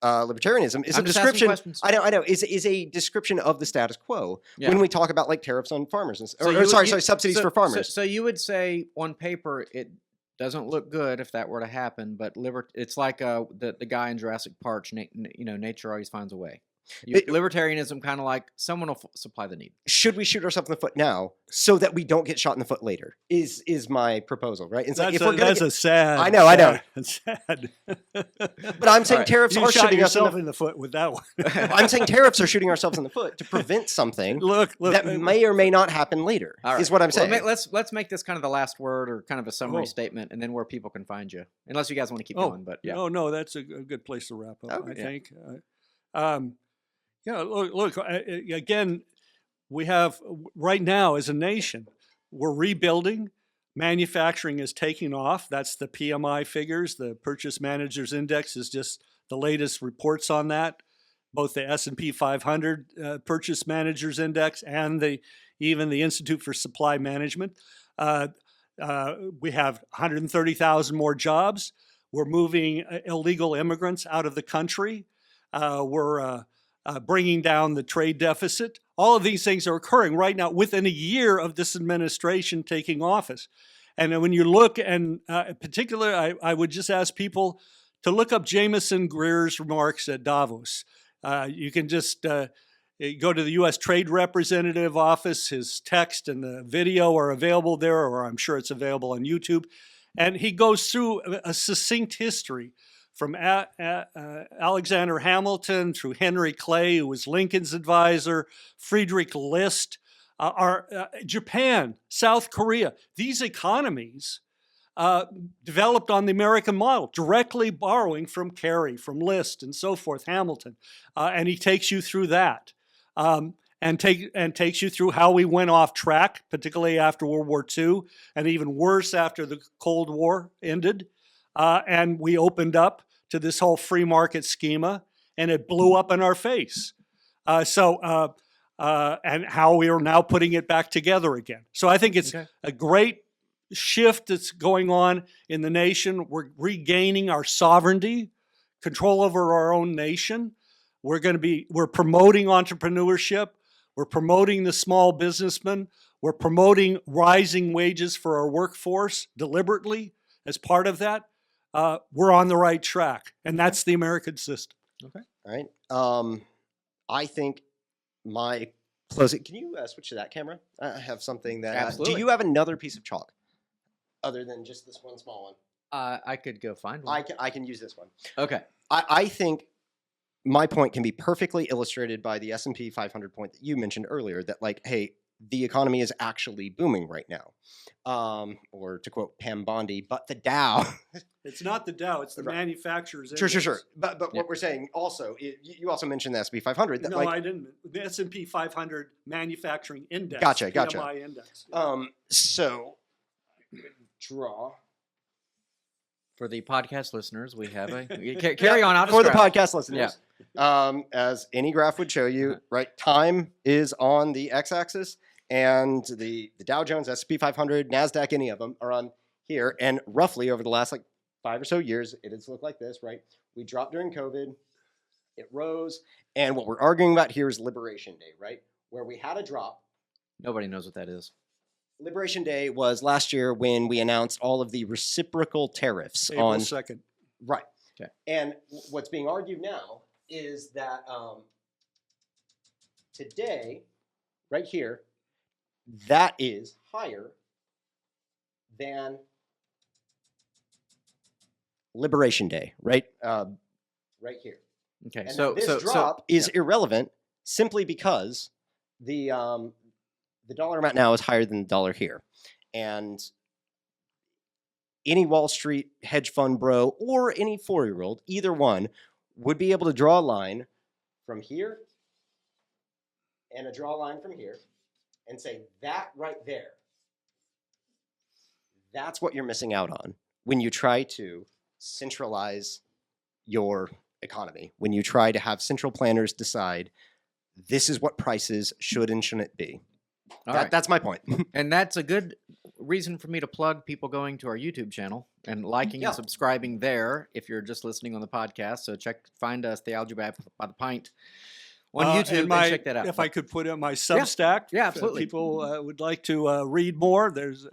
libertarianism is a description. I know. Is a description of the status quo when we talk about like tariffs on farmers and subsidies for farmers. So you would say on paper it doesn't look good if that were to happen, but it's like the guy in Jurassic Park. Nature always finds a way. Libertarianism kind of like someone will supply the need. Should we shoot ourselves in the foot now so that we don't get shot in the foot later? Is my proposal, right? It's that's a sad. I know. Sad. But I'm saying tariffs are shooting yourself in the foot with that one. I'm saying tariffs are shooting ourselves in the foot to prevent something that may or may not happen later. Right. Is what I'm saying. Well, let's make this kind of the last word or kind of a summary statement, and then where people can find you, unless you guys want to keep going. But yeah, no, that's a good place to wrap up. I think. Look, again, we have right now as a nation, we're rebuilding. Manufacturing is taking off. That's the PMI figures. The Purchase Managers Index is just the latest reports on that. Both the S&P 500 Purchase Managers Index and even the Institute for Supply Management. We have 130,000 more jobs. We're moving illegal immigrants out of the country. We're bringing down the trade deficit. All of these things are occurring right now within a year of this administration taking office. And when you look, and particularly, I would just ask people to look up Jameson Greer's remarks at Davos. You can just go to the U.S. Trade Representative Office. His text and the video are available there, or I'm sure it's available on YouTube. And he goes through a succinct history from Alexander Hamilton through Henry Clay, who was Lincoln's advisor, Friedrich List, Japan, South Korea. These economies developed on the American model, directly borrowing from Carey, from List, and so forth, Hamilton. And he takes you through that. And takes you through how we went off track, particularly after World War II, and even worse after the Cold War ended. And we opened up to this whole free market schema, and it blew up in our face. And how we are now putting it back together again. So I think it's a great shift that's going on in the nation. We're regaining our sovereignty, control over our own nation. We're promoting entrepreneurship. We're promoting the small businessman. We're promoting rising wages for our workforce deliberately as part of that. We're on the right track, and that's the American system. Okay. All right. I think my closing. Can you switch to that camera? I have something that. Absolutely. Do you have another piece of chalk, other than just this one small one? I could go find one. I can use this one. Okay. I think my point can be perfectly illustrated by the S&P 500 point that you mentioned earlier. That like, hey, the economy is actually booming right now. Or to quote Pam Bondi, but the Dow. It's not the Dow, it's the manufacturers. Sure. But what we're saying also, you also mentioned the S&P 500. That no, like, I didn't. The S&P 500 manufacturing index. Gotcha. PMI index. So, draw. For the podcast listeners, we have a carry on. I'll For the describe. podcast listeners, as any graph would show you, right? Time is on the x-axis, and the Dow Jones, S&P 500, Nasdaq, any of them are on here. And roughly over the last 5 or so years, it has looked like this, right? We dropped during COVID, it rose, and what we're arguing about here is Liberation Day, right? Where we had a drop. Nobody knows what that is. Liberation Day was last year when we announced all of the reciprocal tariffs April on 2nd. Right. Okay. And what's being argued now is that today, right here, that is higher than Liberation Day, right? Right here. Okay. And So this drop is irrelevant simply because the dollar amount now is higher than the dollar here. And any Wall Street hedge fund bro or any 4-year-old, either one, would be able to draw a line from here and a draw line from here and say that right there, that's what you're missing out on when you try to centralize your economy, when you try to have central planners decide this is what prices should and shouldn't be. That's my point. And that's a good reason for me to plug people going to our YouTube channel and liking and subscribing there if you're just listening on the podcast. So find us, Theology by the Pint, on YouTube and check that out. If I could put in my Substack, absolutely. If people would like to read more, there's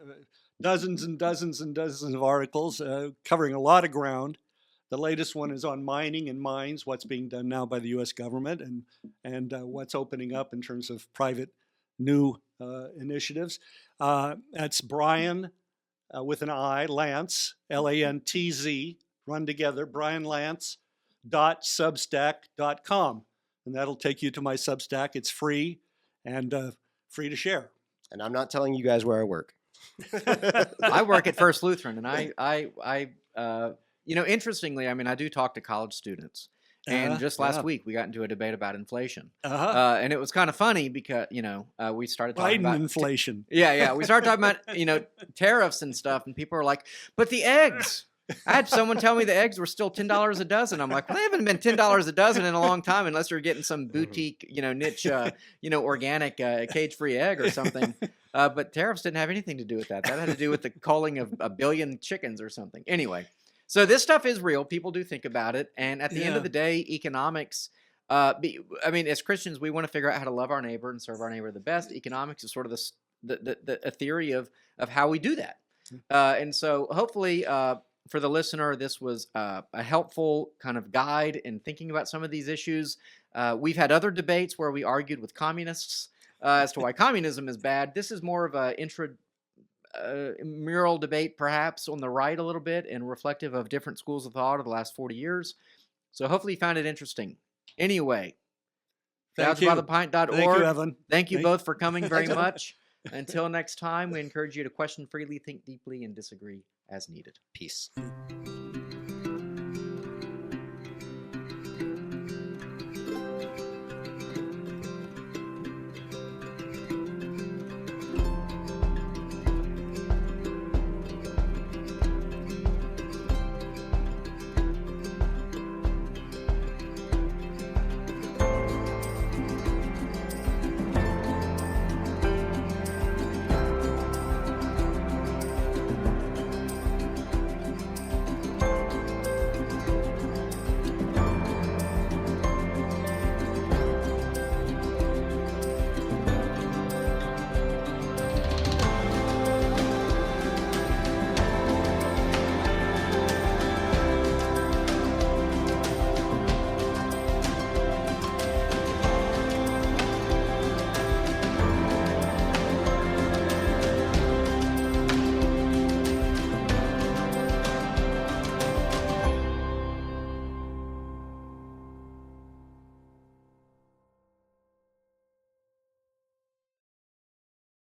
dozens and dozens and dozens of articles covering a lot of ground. The latest one is on mining and mines, what's being done now by the U.S. government and what's opening up in terms of private new initiatives. That's Brian with an I, Lantz, Lantz, run together, brianlantz.substack.com. And that'll take you to my Substack. It's free and free to share. And I'm not telling you guys where I work. I work at First Lutheran, and I interestingly, I mean, I do talk to college students. And just last week, we got into a debate about inflation. And it was kind of funny because, we started talking about inflation. We started talking about, tariffs and stuff. And people are like, but the eggs. I had someone tell me the eggs were still $10 a dozen. I'm like, well, they haven't been $10 a dozen in a long time unless you're getting some boutique, niche, organic cage-free egg or something. But tariffs didn't have anything to do with that. That had to do with the culling of 1 billion chickens or something. Anyway. So this stuff is real. People do think about it. And at the end of the day, economics, as Christians, we want to figure out how to love our neighbor and serve our neighbor the best. Economics is sort of a theory of how we do that. And so hopefully for the listener, this was a helpful kind of guide in thinking about some of these issues. We've had other debates where we argued with communists as to why communism is bad. This is more of a mural debate, perhaps on the right a little bit, and reflective of different schools of thought of the last 40 years. So hopefully you found it interesting. Anyway, theologybythepint.org. Thank you, Evan. Thank you both for coming very much. Until next time, we encourage you to question freely, think deeply, and disagree as needed. Peace.